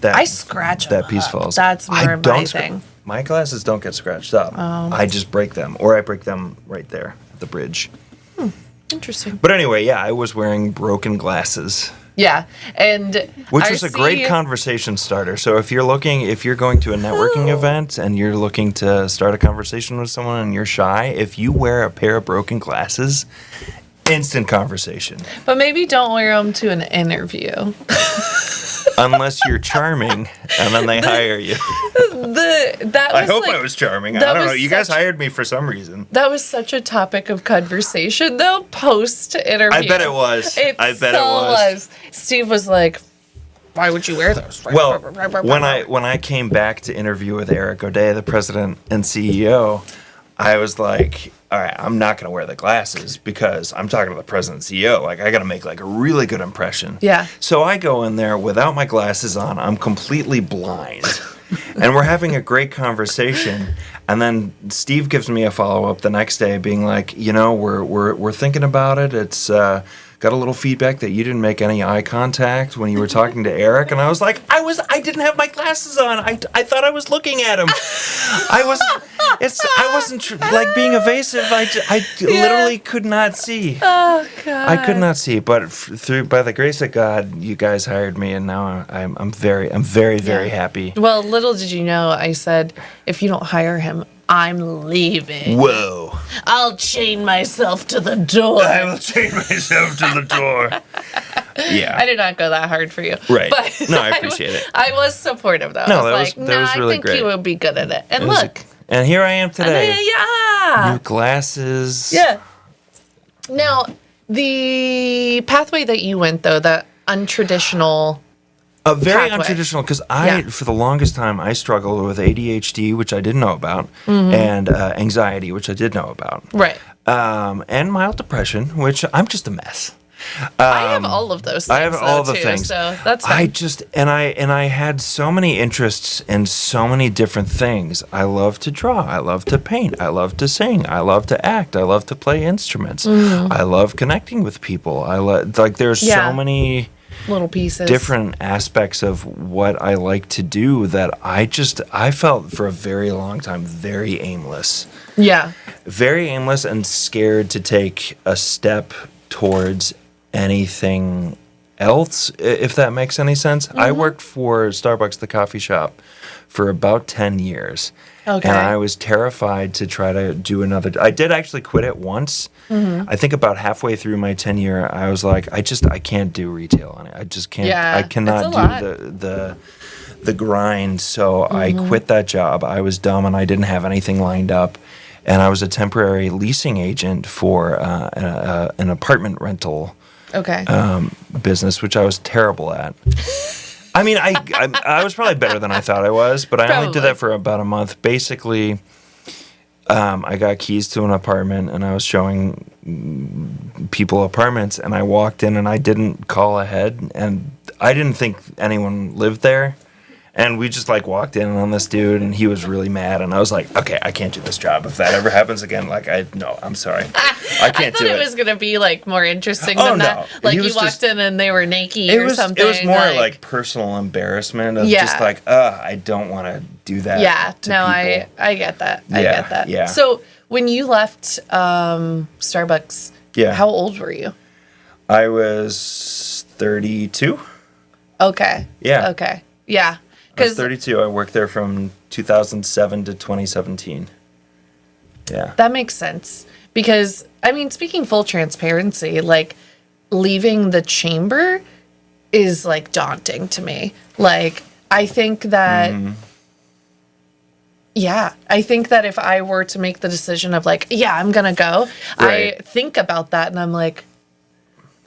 I scratch that piece falls. That's more my thing. My glasses don't get scratched up. I just break them. Or I break them right there at the bridge. Interesting. But anyway, yeah, I was wearing broken glasses. Yeah, which was a great conversation starter. So if you're going to a networking event and you're looking to start a conversation with someone and you're shy, if you wear a pair of broken glasses, instant conversation. But maybe don't wear them to an interview. Unless you're charming, and then they hire you. I hope I was charming. I don't know. You guys hired me for some reason. That was such a topic of conversation, though, post-interview. I bet it was. It was. Steve was like, why would you wear those? Well, when I came back to interview with Eric O'Day, the president and CEO, I was like, all right, I'm not going to wear the glasses because I'm talking to the president and CEO. Like, I got to make like a really good impression. Yeah. So I go in there without my glasses on. I'm completely blind. And we're having a great conversation. And then Steve gives me a follow-up the next day being like, we're thinking about it. It's got a little feedback that you didn't make any eye contact when you were talking to Eric. And I was like, I didn't have my glasses on. I thought I was looking at him. I wasn't like being evasive. I literally could not see. Oh God. I could not see, but by the grace of God, you guys hired me, and now I'm very happy. Well, little did you know, I said, if you don't hire him, I'm leaving. Whoa. I'll chain myself to the door. I will chain myself to the door. Yeah. I did not go that hard for you. Right. But no, I appreciate it. I was supportive, though. No, I was that was really I think great. you would be good at it. And look. And here I am today. Yeah. New glasses. Yeah. Now, the pathway that you went, though, the untraditional... A very untraditional, because for the longest time, I struggled with ADHD, which I didn't know about, and anxiety, which I did know about. Right. And mild depression, which I'm just a mess. I have all of those things. I have all the things. So that's fine. I had so many interests in so many different things. I love to draw. I love to paint. I love to sing. I love to act. I love to play instruments. I love connecting with people. There's so many little pieces, different aspects of what I like to do that I felt for a very long time very aimless. Yeah. Very aimless and scared to take a step towards anything else, if that makes any sense. I worked for Starbucks, the coffee shop, for about 10 years. Okay. And I was terrified to try to do another. I did actually quit it once. I think about halfway through my tenure, I was like, I can't do retail on it. I just can't. Yeah, I cannot do the grind. So I quit that job. I was dumb and I didn't have anything lined up. And I was a temporary leasing agent for an apartment rental business, which I was terrible at. I mean, I was probably better than I thought I was, but I only did that for about a month. Basically, I got keys to an apartment, and I was showing people apartments, and I walked in, and I didn't call ahead, and I didn't think anyone lived there. And we just walked in on this dude, and he was really mad. And I was like, okay, I can't do this job. If that ever happens again, I'm sorry. I can't do it. I thought it was going to be more interesting than that. You walked in and they were naked or something. It was more personal embarrassment of just I don't want to do that. Yeah, to people. I get that. I get that. Yeah. So when you left Starbucks, how old were you? I was 32. Okay. Yeah. Okay. Yeah. I was 32. I worked there from 2007 to 2017. Yeah. That makes sense. Because, speaking full transparency, leaving the chamber is, daunting to me. I think that... Yeah. I think that if I were to make the decision of, I'm going to go, right. I think about that and I'm like...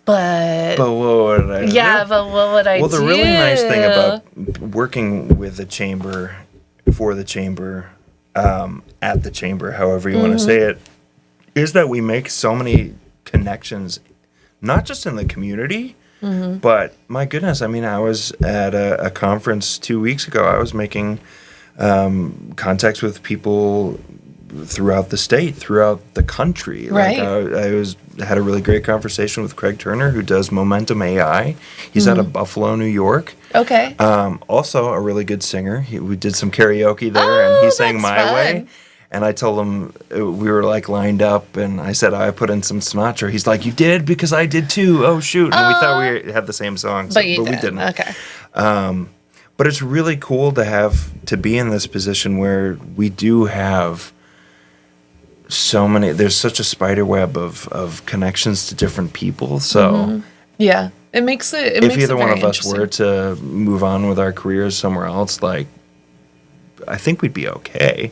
But what would I do? Yeah, but what would I do? Well, the really nice thing about working with the chamber, for the chamber, at the chamber, however you want to say it, is that we make so many connections, not just in the community, but my goodness, I was at a conference 2 weeks ago. I was making contacts with people throughout the state, throughout the country. Right. I had a really great conversation with Craig Turner, who does Momentum AI. He's out of Buffalo, New York. Okay. Also a really good singer. We did some karaoke there, and he sang My fun. Way. And I told him, we were like lined up, and I said, I put in some Sinatra. He's like, you did? Because I did too. Oh, shoot. And we thought we had the same songs, but we didn't. Okay. But it's really cool to be in this position where we do have so many, there's such a spider web of connections to different people. So yeah, it makes it. If either one of us were to move on with our careers somewhere else, like, I think we'd be okay.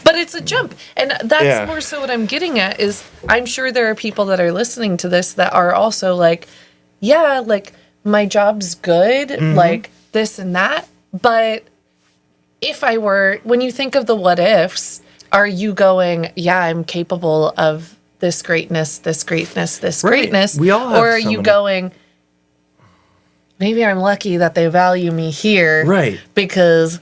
But it's a jump. And that's more so what I'm getting at is I'm sure there are people that are listening to this that are also like, yeah, like my job's good, like this and that. But if I were, when you think of the what ifs, are you going, yeah, I'm capable of this greatness, this greatness, this greatness? We all have or are you going, maybe I'm lucky that they value me here. Right. Because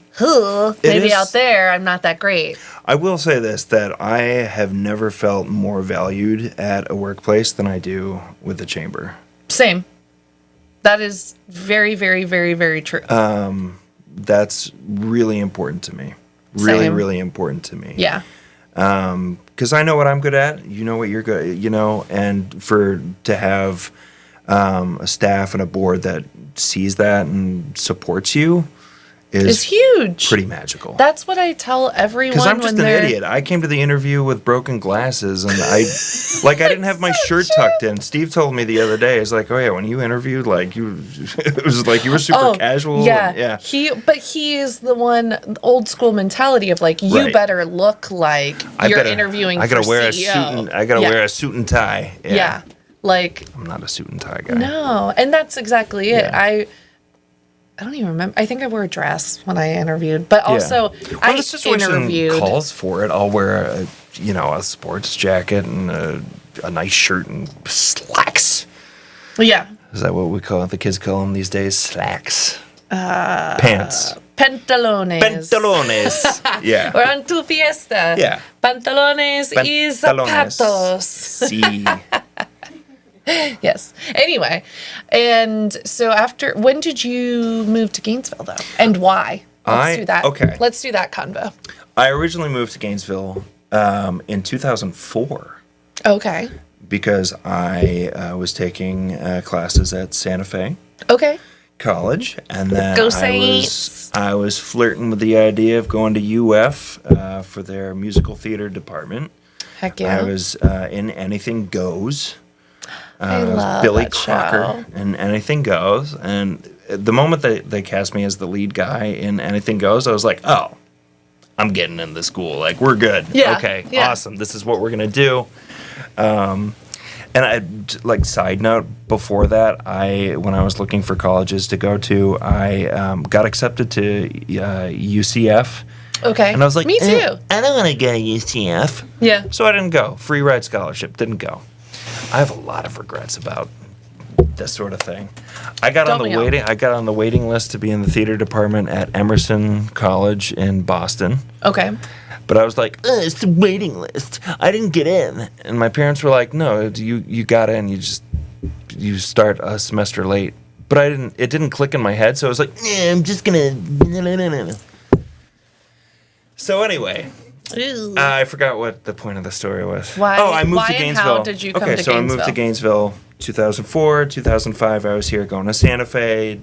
maybe out there I'm not that great. I will say this, that I have never felt more valued at a workplace than I do with the chamber. Same. That is very, very, very, very true. That's really important to me. Really, really important to me. Yeah. Because I know what I'm good at. You know what you're good, and to have a staff and a board that sees that and supports you is huge. Pretty magical. That's what I tell everyone. Because I'm just an idiot. I came to the interview with broken glasses, and I didn't have my shirt tucked in. Steve told me the other day, he's like, "Oh yeah, when you interviewed, like it was like you were super casual." Yeah, and, yeah. He is the one old school mentality of like you better look like you're interviewing. I gotta wear CEO. I gotta wear a suit and tie. Yeah. Like I'm not a suit and tie guy. No, and that's exactly it. Yeah. I don't even remember. I think I wore a dress when I interviewed, but also the situation calls for it. I'll wear a sports jacket and a nice shirt and slacks. Yeah. Is that what the kids call them these days? Slacks. Pants. Pantalones. Yeah. We're on tu fiesta. Yeah. Pantalones y zapatos. Sí. Yes. Anyway, and so when did you move to Gainesville, though? And why? Let's do that. Okay. Let's do that convo. I originally moved to Gainesville in 2004. Okay. Because I was taking classes at Santa Fe. Okay. College, and then Go Saints. I was flirting with the idea of going to UF for their musical theater department. Heck yeah. I was in Anything Goes. I love Billy that Crocker show. in Anything Goes, and the moment that they cast me as the lead guy in Anything Goes, I was like, oh, I'm getting into school. Like, we're good. Yeah. Okay, Yeah. awesome. This is what we're gonna do. And I side note, before that, when I was looking for colleges to go to, I got accepted to UCF. Okay. And I was like, me too. I don't want to go to UCF. Yeah. So I didn't go. Free ride scholarship, didn't go. I have a lot of regrets about this sort of thing. I got on the waiting list to be in the theater department at Emerson College in Boston. Okay. But I was like, it's the waiting list. I didn't get in. And my parents were like, no, you got in. You start a semester late. But it didn't click in my head, so I was like, I'm just gonna. So anyway, I forgot what the point of the story was. Why? Oh, I moved to and Gainesville. How did you come to Gainesville? Okay, so I moved to Gainesville 2004, 2005. I was here going to Santa Fe,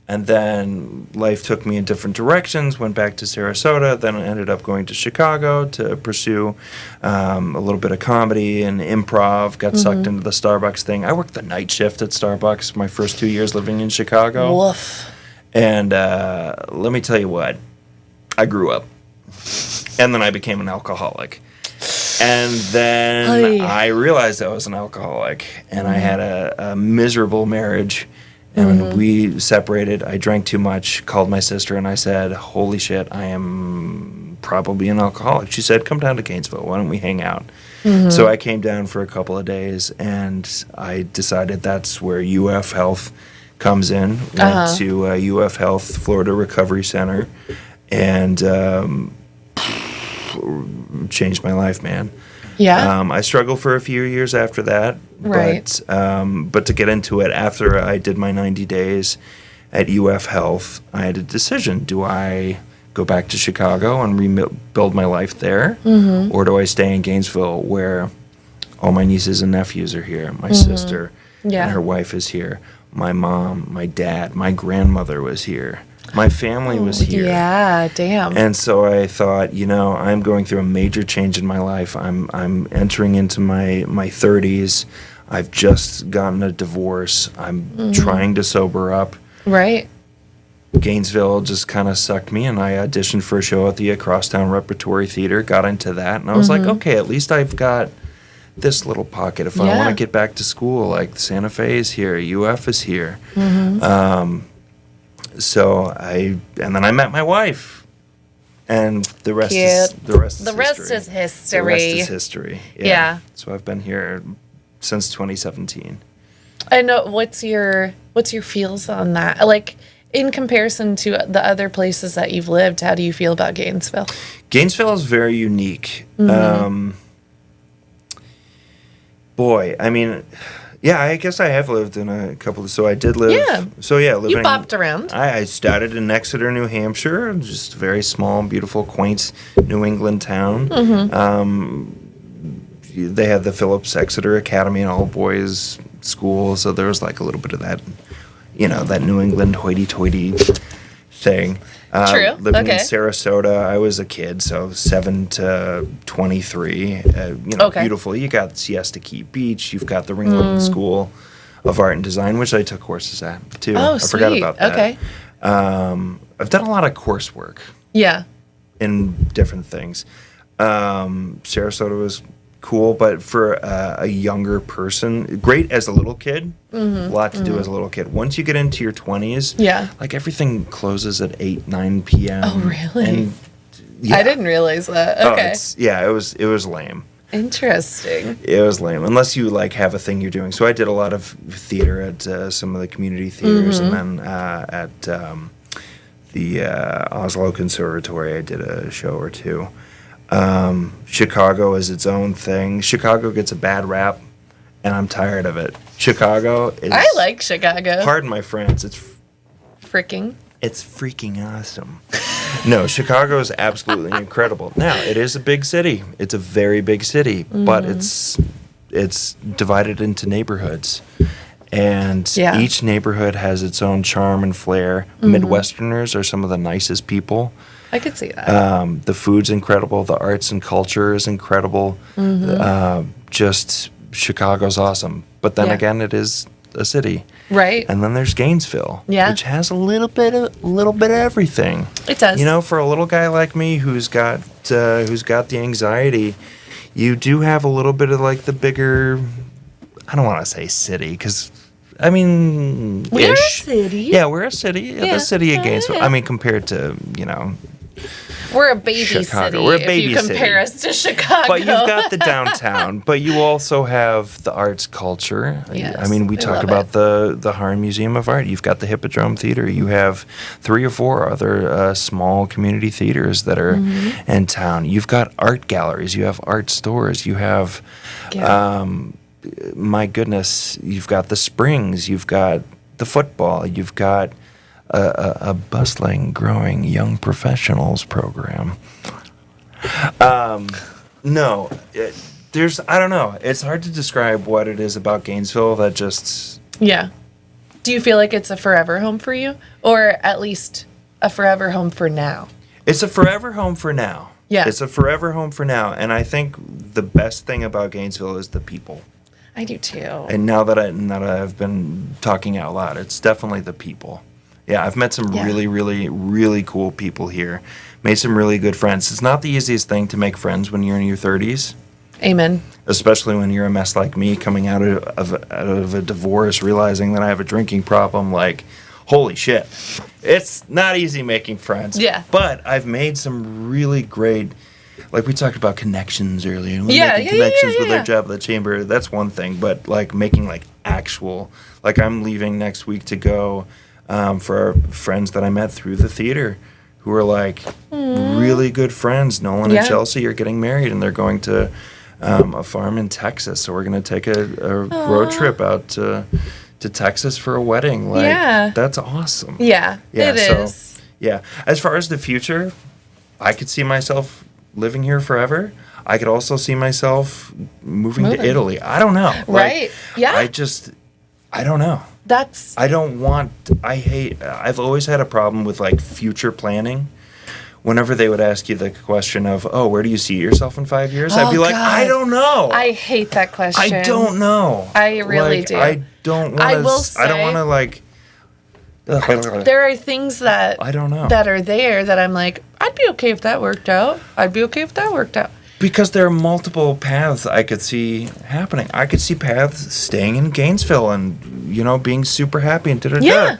and then life took me in different directions. Went back to Sarasota, then I ended up going to Chicago to pursue a little bit of comedy and improv. Got sucked into the Starbucks thing. I worked the night shift at Starbucks my first 2 years living in Chicago. Woof. And let me tell you what, I grew up. And then I became an alcoholic. And then I realized I was an alcoholic. And I had a miserable marriage. And we separated. I drank too much, called my sister, and I said, holy shit, I am probably an alcoholic. She said, come down to Gainesville. Why don't we hang out? So I came down for a couple of days, and I decided that's where UF Health comes in. Went to UF Health, Florida Recovery Center, and changed my life, man. Yeah. I struggled for a few years after that. Right. But to get into it, after I did my 90 days at UF Health, I had a decision. Do I go back to Chicago and rebuild my life there? Mm-hmm. Or do I stay in Gainesville where all my nieces and nephews are here? My sister and her wife is here. My mom, my dad, my grandmother was here. My family was here. Yeah, damn. And so I thought, I'm going through a major change in my life. I'm entering into my 30s. I've just gotten a divorce. I'm trying to sober up. Right. Gainesville just kind of sucked me, and I auditioned for a show at the Crosstown Repertory Theater, got into that, and I was like, okay, at least I've got this little pocket. If I want to get back to school, like Santa Fe is here, UF is here. And then I met my wife, and the rest is history. The rest is history. Yeah. So I've been here since 2017. I know. What's your feels on that? Like, in comparison to the other places that you've lived, how do you feel about Gainesville? Gainesville is very unique. Boy, I mean, yeah, I guess I have lived in a couple. So I did live. Yeah. So yeah, you bopped around. I started in Exeter, New Hampshire, just a very small, beautiful, quaint New England town. They had the Phillips Exeter Academy, an all-boys school, so there was like a little bit of that, that New England hoity-toity thing. True. Living in Sarasota, I was a kid, so 7 to 23. Beautiful. You got Siesta Key Beach. You've got the Ringling School of Art and Design, which I took courses at too. Oh, I sweet. forgot about that. Okay. I've done a lot of coursework. Yeah. In different things. Sarasota was cool, but for a younger person, great as a little kid. A lot to do as a little kid. Once you get into your 20s, like everything closes at 8, 9 p.m. Oh, really? And, I didn't realize that. Okay. It was lame. Interesting. It was lame, unless you have a thing you're doing. So I did a lot of theater at some of the community theaters, and then at the Oslo Conservatory, I did a show or two. Chicago is its own thing. Chicago gets a bad rap, and I'm tired of it. Chicago is... I like Chicago. Pardon my French. It's freaking awesome. No, Chicago is absolutely incredible. Now, it is a big city. It's a very big city, but it's divided into neighborhoods. And each neighborhood has its own charm and flair. Midwesterners are some of the nicest people. I could see that. The food's incredible. The arts and culture is incredible. Just Chicago's awesome. But then again, it is a city. Right. And then there's Gainesville, which has a little bit of everything. It does. For a little guy like me who's got the anxiety, you do have a little bit of the bigger. I don't want to say city because. I mean, we're a city. Yeah, we're a city. The city of Gainesville. I mean, compared to, we're a baby Chicago. city. We're a baby if you compare us to Chicago. But you've got the downtown. But you also have the arts culture. Yes, I mean, we talk about the Harn Museum of Art. You've got the Hippodrome Theater. You have 3 or 4 other small community theaters that are in town. You've got art galleries. You have art stores. You have... my goodness, you've got the Springs, you've got the football, you've got a bustling, growing young professionals program. I don't know. It's hard to describe what it is about Gainesville that just... Yeah. Do you feel like it's a forever home for you? Or at least a forever home for now? It's a forever home for now. Yeah. It's a forever home for now. And I think the best thing about Gainesville is the people. I do too. And now that I've been talking out loud, it's definitely the people. Yeah, I've met some really, really, really cool people here. Made some really good friends. It's not the easiest thing to make friends when you're in your 30s. Amen. Especially when you're a mess like me, coming out of a divorce, realizing that I have a drinking problem. Holy shit. It's not easy making friends. Yeah. But I've made some really great like we talked about connections earlier. Making connections with their job at the chamber. That's one thing, but like making like actual, like I'm leaving next week to go for our friends that I met through the theater, who are like really good friends. Nolan and Chelsea are getting married, and they're going to a farm in Texas. So we're gonna take a road trip out to Texas for a wedding. Like that's awesome. Yeah, it is. Yeah. As far as the future, I could see myself living here forever. I could also see myself moving to Italy. I don't know. Right. Yeah. I don't know. I've always had a problem with like future planning. Whenever they would ask you the question of, oh, where do you see yourself in 5 years? I'd be like, God. I don't know. I hate that question. I don't know. I really do. I don't want to like. There are things that I don't know that are there that I'm like, I'd be okay if that worked out. Because there are multiple paths I could see happening. I could see paths staying in Gainesville and, you know, being super happy and da-da-da. Yeah.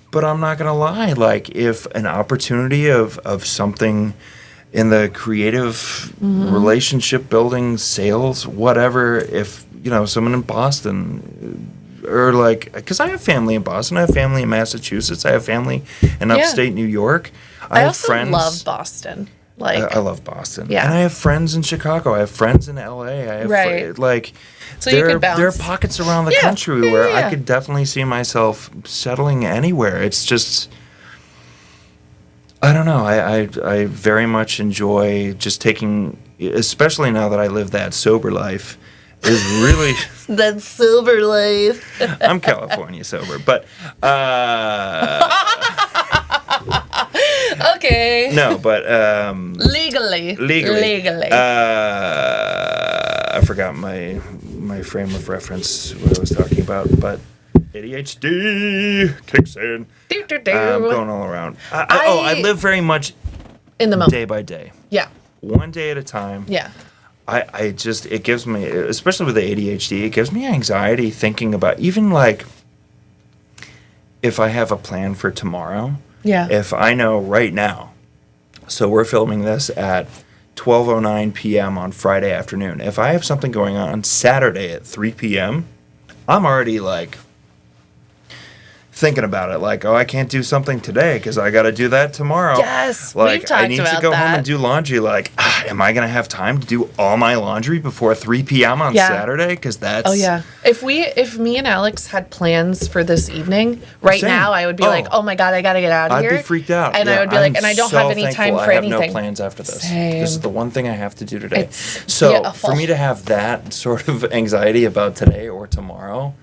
But I'm not going to lie. Like, if an opportunity of something in the creative relationship building, sales, whatever, if, you know, someone in Boston, or like, because I have family in Boston, I have family in Massachusetts, I have family in upstate New York. I have also friends. Love Boston. Like, I love Boston. Yeah. And I have friends in Chicago. I have friends in LA. I have so you could bounce. There are pockets around the country where I could definitely see myself settling anywhere. It's just, I don't know. I very much enjoy just taking, especially now that I live that sober life, is really that sober life. I'm California sober, but okay. No, but legally. I forgot my frame of reference, what I was talking about, but ADHD kicks in. I'm going all around. I live very much in the moment, day by day. Yeah. One day at a time. Yeah. It gives me, especially with the ADHD, it gives me anxiety thinking about even like if I have a plan for tomorrow. Yeah. If I know right now, so we're filming this at 12:09 p.m. on Friday afternoon. If I have something going on Saturday at 3 p.m., I'm already like thinking about it, like, oh, I can't do something today because I got to do that tomorrow. Yes, like, we've talked I need to go home and do laundry. Like, am I going to have time to do all my laundry before 3 p.m. on Saturday? Because that's... Oh, yeah. If me and Alex had plans for this evening, now, I would be like, oh my God, I got to get out of here. I'd be freaked out. And I would be like, and I don't have any time for anything. I have no plans after this. Same. This is the one thing I have to do today. So for me to have that sort of anxiety about today or tomorrow...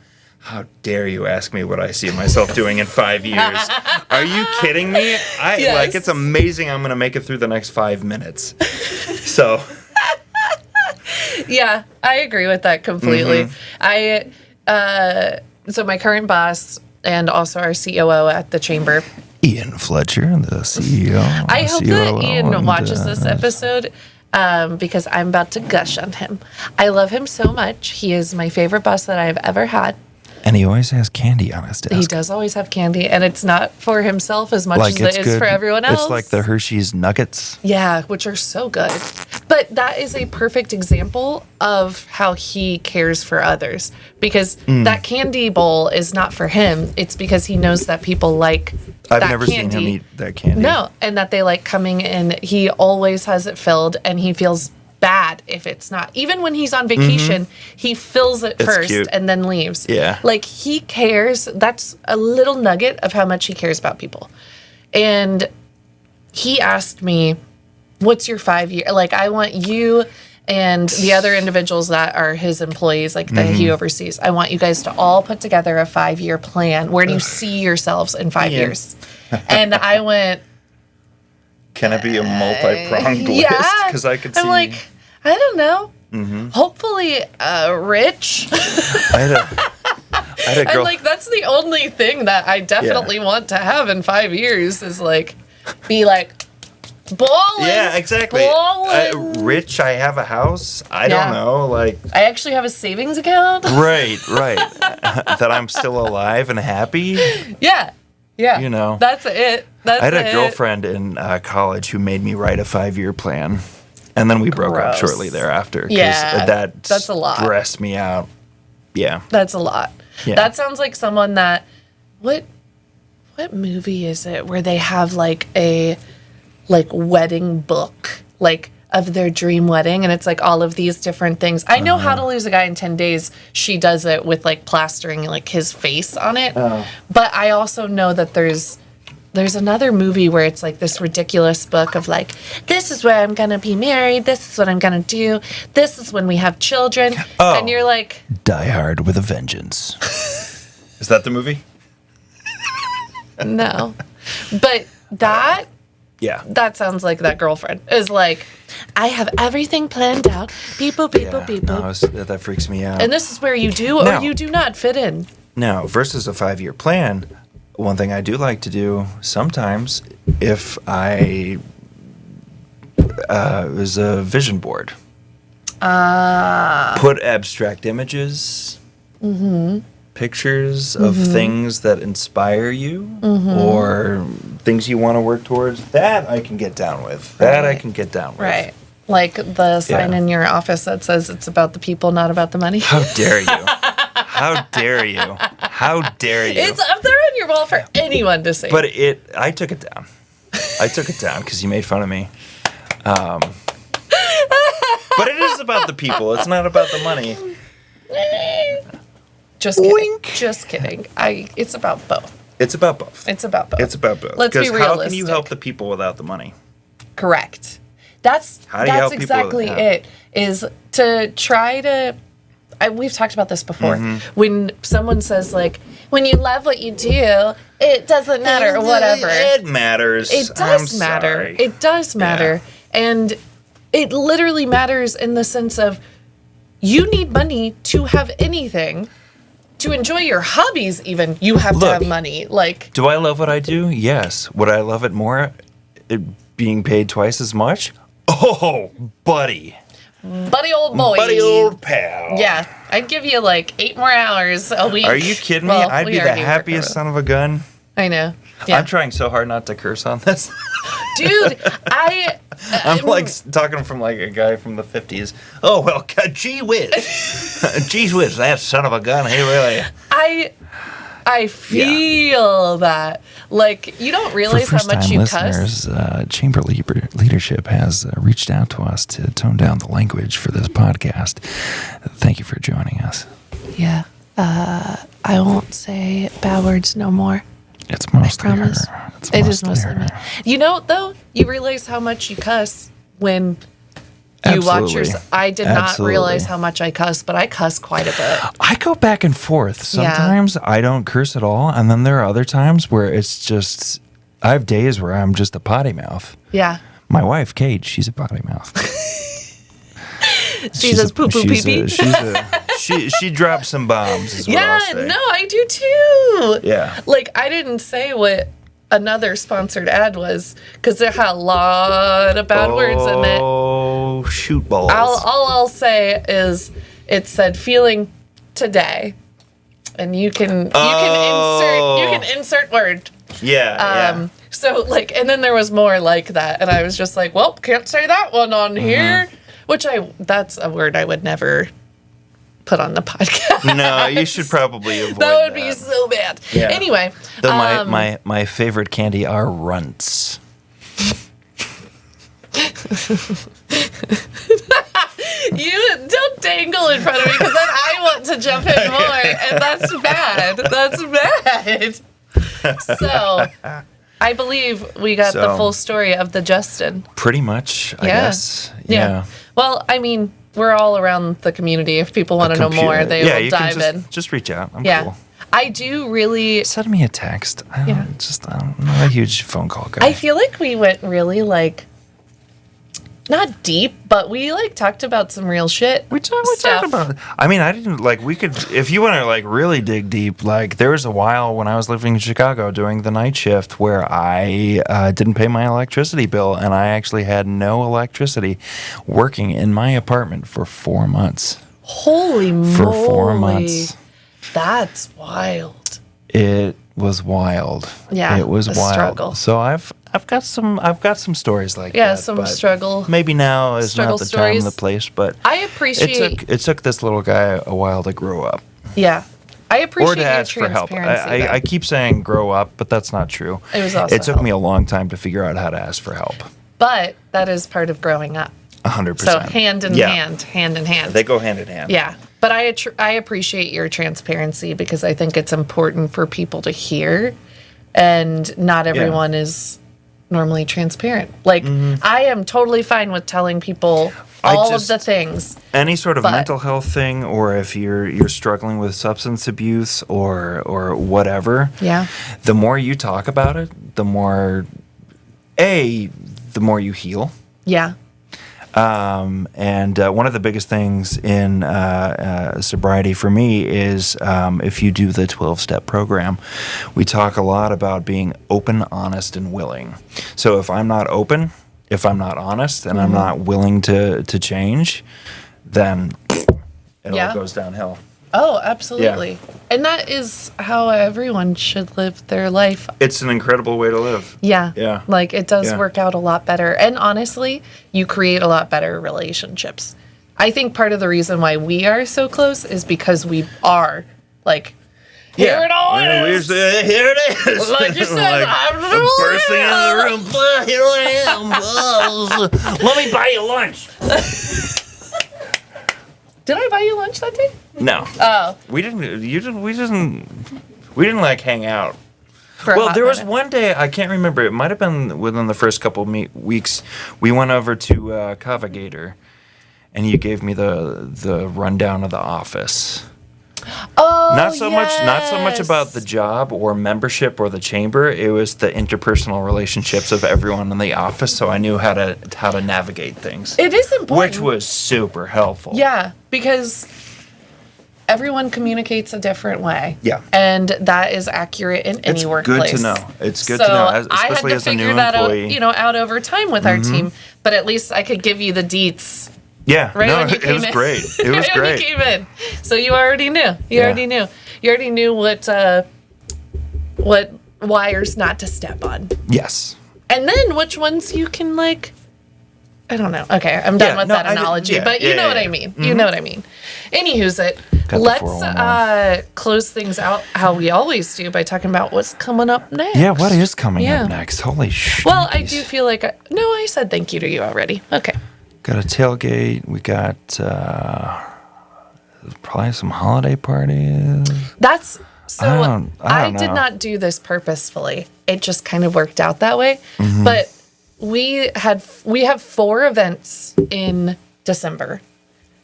How dare you ask me what I see myself doing in 5 years? Are you kidding me? Yes. Like, it's amazing I'm going to make it through the next 5 minutes. So. Yeah, I agree with that completely. So my current boss and also our COO at the chamber, Ian Fletcher, the CEO. I hope that Ian watches this episode. Because I'm about to gush on him. I love him so much. He is my favorite boss that I've ever had. And he always has candy on his desk. He does always have candy, and it's not for himself as much as it is for everyone else. It's like the Hershey's Nuggets. Yeah, which are so good. But that is a perfect example of how he cares for others. Because that candy bowl is not for him. It's because he knows that people like that candy. I've never seen him eat that candy. No, and that they like coming in. He always has it filled, and he feels bad if it's not. Even when he's on vacation, he fills it first and then leaves. Yeah. Like, he cares. That's a little nugget of how much he cares about people. And he asked me, what's your 5 year? Like, I want you and the other individuals that are his employees, like that he oversees, I want you guys to all put together a 5-year plan. Where do you see yourselves in 5 years? And I went, can it be a multi-pronged list? Because I could see. I'm like, I don't know. Hopefully, rich. I had a girl. I'm like, that's the only thing that I definitely want to have in 5 years is like, be like, balling. Yeah, exactly. Rich, I have a house. I don't know. Like, I actually have a savings account. Right. That I'm still alive and happy. Yeah. You know. That's it. I had a girlfriend in college who made me write a 5-year plan. And then we broke up shortly thereafter. Yeah, that's a lot. Stressed me out. Yeah. That's a lot. Yeah. That sounds like someone that... What movie is it where they have like a wedding book like of their dream wedding, and it's like all of these different things. I know How to Lose a Guy in 10 Days. She does it with like plastering like his face on it. But I also know that there's another movie where it's like this ridiculous book of like, this is where I'm gonna be married, this is what I'm gonna do, this is when we have children. And you're like, Die Hard with a Vengeance. Is that the movie? No. But that sounds like that girlfriend is like, I have everything planned out. Beep, boop, beep, boop, beep, boop. No, that freaks me out. And this is where you do or you do not fit in. Now, versus a 5-year plan, one thing I do like to do sometimes, if I is a vision board. Put abstract images, pictures of things that inspire you or things you want to work towards. That I can get down with. Right. Like the sign in your office that says it's about the people, not about the money. How dare you? How dare you? How dare you? It's up there on your wall for anyone to see. But I took it down. I took it down because you made fun of me. But it is about the people. It's not about the money. Just kidding. Wink. Just kidding. It's about both. It's about both. It's about both. It's about both. Let's be realistic. How can you help the people without the money? Correct. That's exactly it. Is to try to. We've talked about this before. When someone says like, when you love what you do, it doesn't matter or whatever. It matters. It does matter. It does matter. Yeah. And it literally matters in the sense of you need money to have anything. To enjoy your hobbies even, you have to have money. Like, do I love what I do? Yes. Would I love it more being paid twice as much? Oh, buddy. Buddy old boy. Buddy old pal. Yeah. I'd give you like 8 more hours a week. Are you kidding me? I'd be the happiest son of a gun. I know. Yeah. I'm trying so hard not to curse on this. Dude, I'm like talking from like a guy from the 50s. Oh, well, gee whiz. Gee whiz, that son of a gun. Hey, really. I feel that. Like, you don't realize how much you cuss. Chamber leadership has reached out to us to tone down the language for this podcast. Thank you for joining us. Yeah. I won't say bad words no more. It's mostly her. It is mostly me. You know, though, you realize how much you cuss when you watch your... I did not realize how much I cuss, but I cuss quite a bit. I go back and forth. Sometimes I don't curse at all, and then there are other times where it's just... I have days where I'm just a potty mouth. Yeah. My wife, Kate, she's a potty mouth. She says poo poo pee pee. She drops some bombs. Is what I'll say. No, I do too. Yeah. Like, I didn't say what another sponsored ad was because there had a lot of bad words in it. Oh, shoot balls. All I'll say is it said feeling today, and you can insert word. Yeah. So like, and then there was more like that, and I was just like, well, can't say that one on here. Which that's a word I would never put on the podcast. No, you should probably avoid that. That would be so bad. Yeah. Anyway. My favorite candy are runts. You don't dangle in front of me because then I want to jump in more, and that's bad. That's bad. So, I believe we got the full story of the Justin. Pretty much, I guess. Yeah. Well, I mean, we're all around the community. If people want to know more, they will dive in. Just reach out. I'm cool. I do really... Send me a text. I'm not a huge phone call guy. I feel like we went really, like... Not deep, but we talked about some real shit. We talked about. I mean, I didn't we could. If you want to really dig deep, there was a while when I was living in Chicago doing the night shift where I didn't pay my electricity bill, and I actually had no electricity working in my apartment for 4 months. Holy moly! For 4 months. That's wild. It was wild. Yeah, it was wild. Struggle. So I've got some stories like that. Yeah, some struggle. Maybe now is not the time and the place, but I appreciate it took this little guy a while to grow up. Yeah. I appreciate or to ask your for help. transparency. I keep saying grow up, but that's not true. It was also It took me a long time to figure out how to ask for help. But that is part of growing up. 100%. So hand in hand. They go hand in hand. Yeah. But I appreciate your transparency because I think it's important for people to hear. And not everyone is normally transparent. Like, I am totally fine with telling people all of the things. Any sort of mental health thing, or if you're struggling with substance abuse or whatever. Yeah. The more you talk about it, the more you heal. Yeah. And one of the biggest things in sobriety for me is if you do the 12-step program, we talk a lot about being open, honest, and willing. So if I'm not open, if I'm not honest, and I'm not willing to change, then it all goes downhill. Oh, absolutely. Yeah. And that is how everyone should live their life. It's an incredible way to live. Yeah. Yeah. Like, it does work out a lot better. And honestly, you create a lot better relationships. I think part of the reason why we are so close is because we are, like, here it all is. Here it is. Like you said, I'm bursting in the room. Here I am. Let me buy you lunch. Did I buy you lunch that day? No. Oh. We didn't like hang out. Well, there was one day, I can't remember. It might have been within the first couple of weeks. We went over to Cavagator, and you gave me the rundown of the office. Oh, not so much about the job or membership or the chamber. It was the interpersonal relationships of everyone in the office, so I knew how to navigate things. It is important, which was super helpful. Yeah, because everyone communicates a different way. Yeah, and that is accurate in any workplace. It's good to know. It's good to know, especially as a new employee. I had to figure that out, over time with our team. But at least I could give you the deets. Yeah, right, no, it was great. It was great. When you came in. So you already knew. You already knew what wires not to step on. Yes. And then which ones you can, like, I don't know. Okay, I'm done with that analogy, but you know what I mean. You know what I mean. Anywho's it. Let's close things out how we always do by talking about what's coming up next. Yeah, what is coming up next? Holy shit. Well, I do feel like I said thank you to you already. Okay. Got a tailgate. We got probably some holiday parties. That's so. I don't know. did not do this purposefully. It just kind of worked out that way. But we have 4 events in December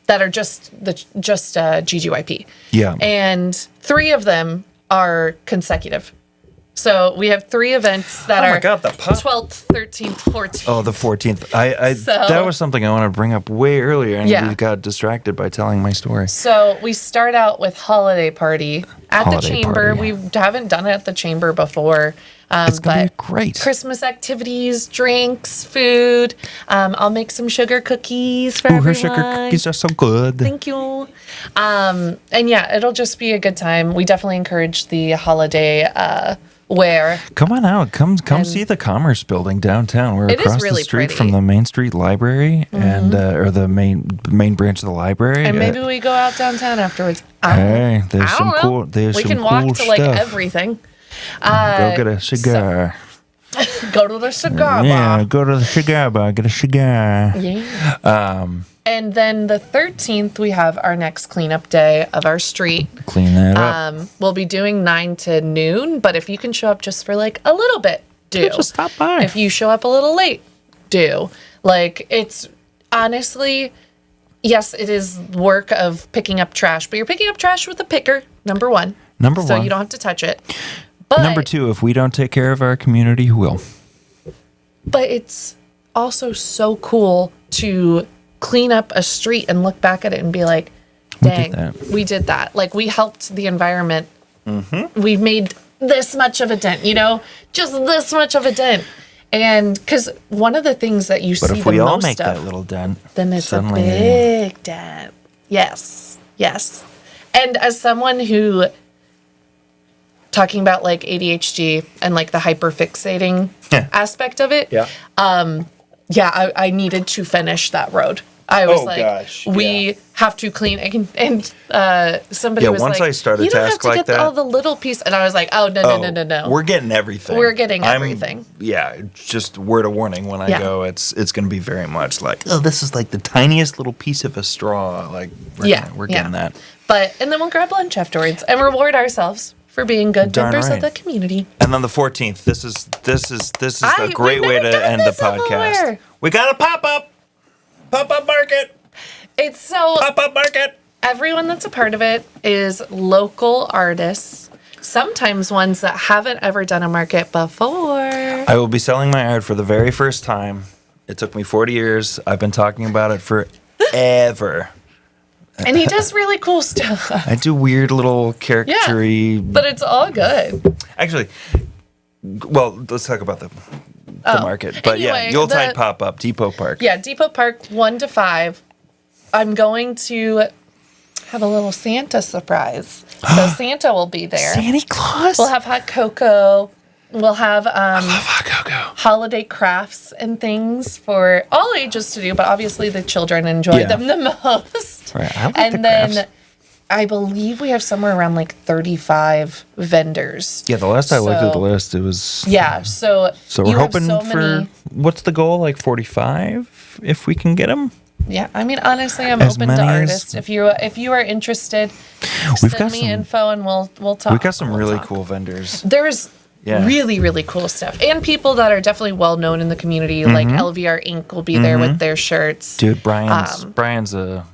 that are just GGYP. Yeah. And 3 of them are consecutive. So we have 3 events that are the 12th, 13th, 14th. Oh, the 14th. That was something I wanted to bring up way earlier, and we got distracted by telling my story. So we start out with holiday party at the chamber. We haven't done it at the chamber before. It's going to be great. Christmas activities, drinks, food. I'll make some sugar cookies for everyone. Her sugar cookies are so good. Thank you. And yeah, it'll just be a good time. We definitely encourage the holiday wear. Come on out. Come see the Commerce Building downtown. We're across the street pretty. from the Main Street Library and or the main branch of the get And maybe we go out downtown afterwards. Hey, there's some cool. We can walk to like everything. Go get a cigar. Go to the cigar bar. Yeah, go to the cigar bar. Get a cigar. Yeah. And then the 13th, we have our next cleanup day of our street. Clean that up. We'll be doing 9 to noon, but if you can show up just for like a little bit, do. Just stop by. If you show up a little late, do. Like, it's honestly, yes, it is work of picking up trash, but you're picking up trash with a picker, number 1. So you don't have to touch it. But number 2, if we don't take care of our community, who will? But it's also so cool to clean up a street and look back at it and be like, dang, we did that. Like, we helped the environment. We made this much of a dent, just this much of a dent. And because one of the things that you see the most of. But if we all make that little dent, then it's a big dent. Yes. And as someone who talking about like ADHD and like the hyperfixating aspect of it. Yeah. I needed to finish that road. I was we have to clean. And somebody was once like, I start a you don't task have to like get that, all the little pieces. And I was like, no. We're getting everything. We're getting everything. Just word of warning when I go, it's going to be very much like, oh, this is like the tiniest little piece of a straw. Like, we're getting that. And then we'll grab lunch afterwards and reward ourselves for being good members of the community. And then the 14th, this is a great way to end the podcast. We got a pop-up market. It's so pop-up market. Everyone that's a part of it is local artists, sometimes ones that haven't ever done a market before. I will be selling my art for the very first time. It took me 40 years. I've been talking about it forever. And he does really cool stuff. I do weird little caricature-y... but it's all good. Actually, well, let's talk about the market. But anyway, Yuletide pop-up, Depot Park. Yeah, Depot Park, 1 to 5. I'm going to have a little Santa surprise. So Santa will be there. Santa Claus? We'll have hot cocoa. We'll have I love hot cocoa. Holiday crafts and things for all ages to do, but obviously the children enjoy them the most. Right. I like the crafts. I believe we have somewhere around like 35 vendors. Yeah, the last I looked at the list, it was... Yeah, so we're hoping for... What's the goal? Like 45, if we can get them? Yeah, I mean, honestly, I'm open to artists. If you are interested, send me info and we'll talk. We've got some really cool vendors. There's really, really cool stuff. And people that are definitely well known in the community, like LVR Inc. will be there with their shirts. Dude, Brian's a...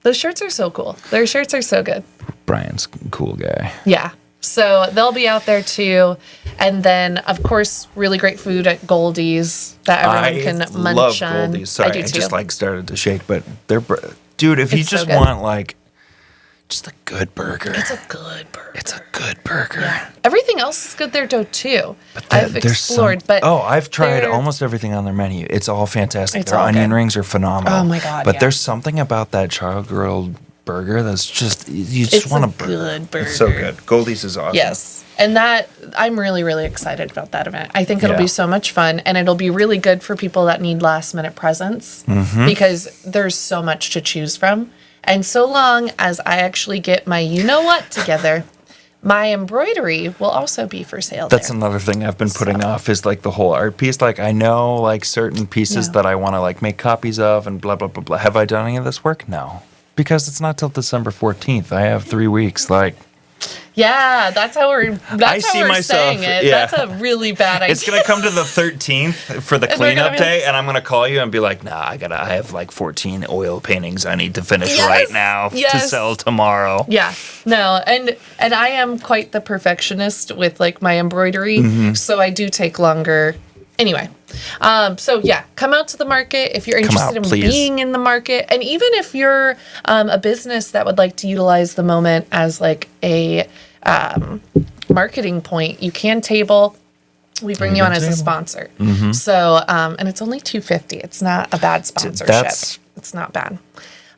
Those shirts are so cool. Their shirts are so good. Brian's a cool guy. Yeah. So they'll be out there too. And then, of course, really great food at Goldie's that everyone can munch on. I love Goldie's. Sorry, I just started to shake, but they're... Dude, if you just want like... Just a good burger. It's a good burger. It's a good burger. Yeah. Everything else is good there, too. I've explored, but... Oh, I've tried almost everything on their menu. It's all fantastic. Their onion rings are phenomenal. Oh, my God, But there's something about that child-grilled burger that's just... You just want a good burger. It's so good. Goldie's is awesome. Yes. And that... I'm really, really excited about that event. I think it'll be so much fun, and it'll be really good for people that need last-minute presents because there's so much to choose from. And so long as I actually get my you-know-what together, my embroidery will also be for sale That's another thing I've been putting off is, like, the whole art piece. Like, I know, like, certain pieces that I want to, like, make copies of and blah, blah, blah, blah. Have I done any of this work? No. Because it's not till December 14th. I have 3 weeks, like... Yeah, that's how we're saying it. Yeah. That's a really bad idea. It's going to come to the 13th for the cleanup day, and I'm going to call you and be like, nah, I have like 14 oil paintings I need to finish right now to sell tomorrow. Yeah. No, and I am quite the perfectionist with like my embroidery, so I do take longer. Anyway, so yeah, come out to the market if you're interested in being in the market. And even if you're a business that would like to utilize the moment as like a marketing point, you can table. We bring you on as a sponsor. So, and it's only $250. It's not a bad sponsorship. It's not bad.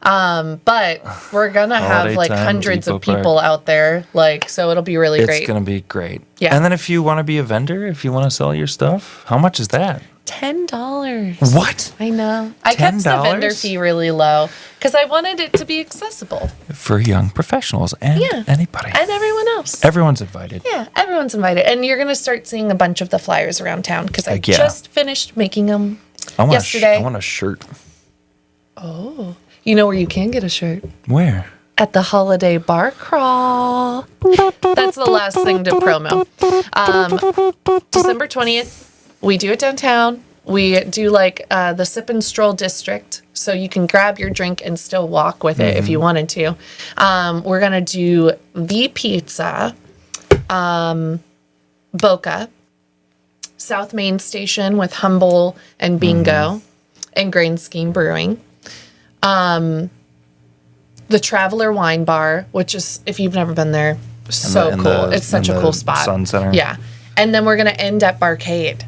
But we're gonna have like hundreds of people out there, like, so it'll be really great. It's gonna be great. Yeah. And then if you want to be a vendor, if you want to sell your stuff, how much is that? $10. What? I know. I kept the vendor fee really low because I wanted it to be accessible for young professionals and anybody and everyone else. Everyone's invited. Yeah, everyone's invited, and you're gonna start seeing a bunch of the flyers around town because I just finished making them yesterday. I want a shirt. Oh. You know where you can get a shirt? Where? At the Holiday Bar Crawl. That's the last thing to promo. December 20th, we do it downtown. We do like the Sip and Stroll District, so you can grab your drink and still walk with it if you wanted to. We're going to do the pizza, Boca, South Main Station with Humble and Bingo, and Grain Scheme Brewing. The Traveler Wine Bar, which is, if you've never been there, so cool. It's such a cool spot. Sun Center. Yeah. And then we're going to end at Barcade,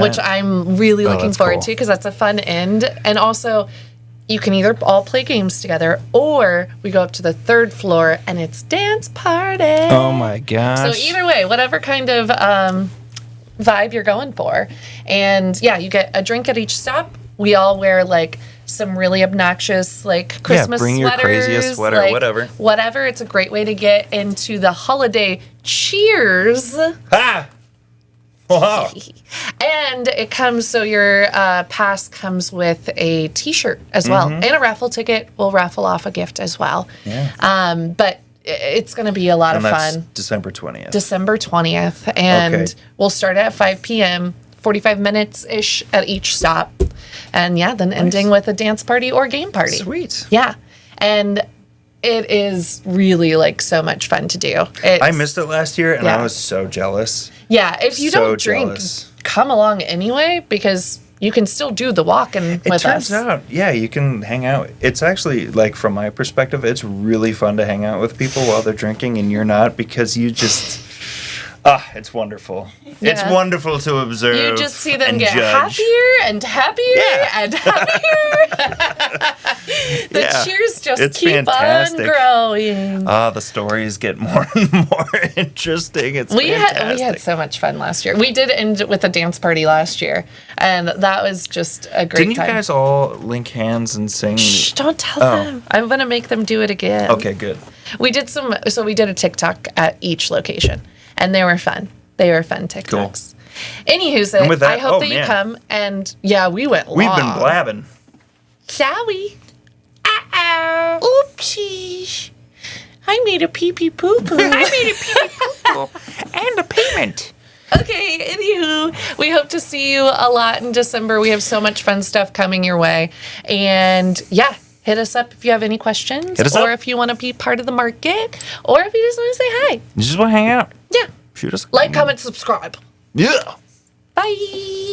which I'm really looking forward to because that's a fun end. And also, you can either all play games together, or we go up to the 3rd floor and it's dance party. Oh my gosh. So either way, whatever kind of vibe you're going for. And yeah, you get a drink at each stop. We all wear like some really obnoxious like Christmas bring sweaters. Your craziest sweater, like, whatever. Whatever. It's a great way to get into the holiday cheers. Ha! Wow. And it comes, so your pass comes with a t-shirt as well, and a raffle ticket. We'll raffle off a gift as well. Yeah. But it's going to be a lot of fun. December 20th. December 20th. And we'll start at 5 p.m., 45 minutes-ish at each stop. And yeah, then ending with a dance party or game party. Sweet. Yeah. And it is really like so much fun to do. I missed it last year and I was so jealous. Yeah, if you don't drink, come along anyway, because you can still do the walking with us. It turns out, yeah, you can hang out. It's actually, like, from my perspective, it's really fun to hang out with people while they're drinking and you're not, because you just... it's wonderful. Yeah. It's wonderful to observe. You just see them get judge. happier and happier and happier. The cheers just keep fantastic. On growing. The stories get more and more interesting. It's fantastic. We had so much fun last year. We did end with a dance party last year, and that was just a great time. Didn't you guys all link hands and sing? Shh, don't tell them. I'm going to make them do it again. Okay, good. We did we did a TikTok at each location. And they were fun. They were fun TikToks. Cool. Anywho, I hope that you come. And yeah, we went long. We've been blabbing. Shall we? Uh-oh. Oopsies. I made a pee-pee poo-poo. I made a pee-pee poo-poo. And a payment. Okay, anywho, we hope to see you a lot in December. We have so much fun stuff coming your way. And yeah, hit us up if you have any questions, or if you want to be part of the market, or if you just want to say hi. You just want to hang out. Yeah. Shoot us. Like, comment, subscribe. Yeah. Bye.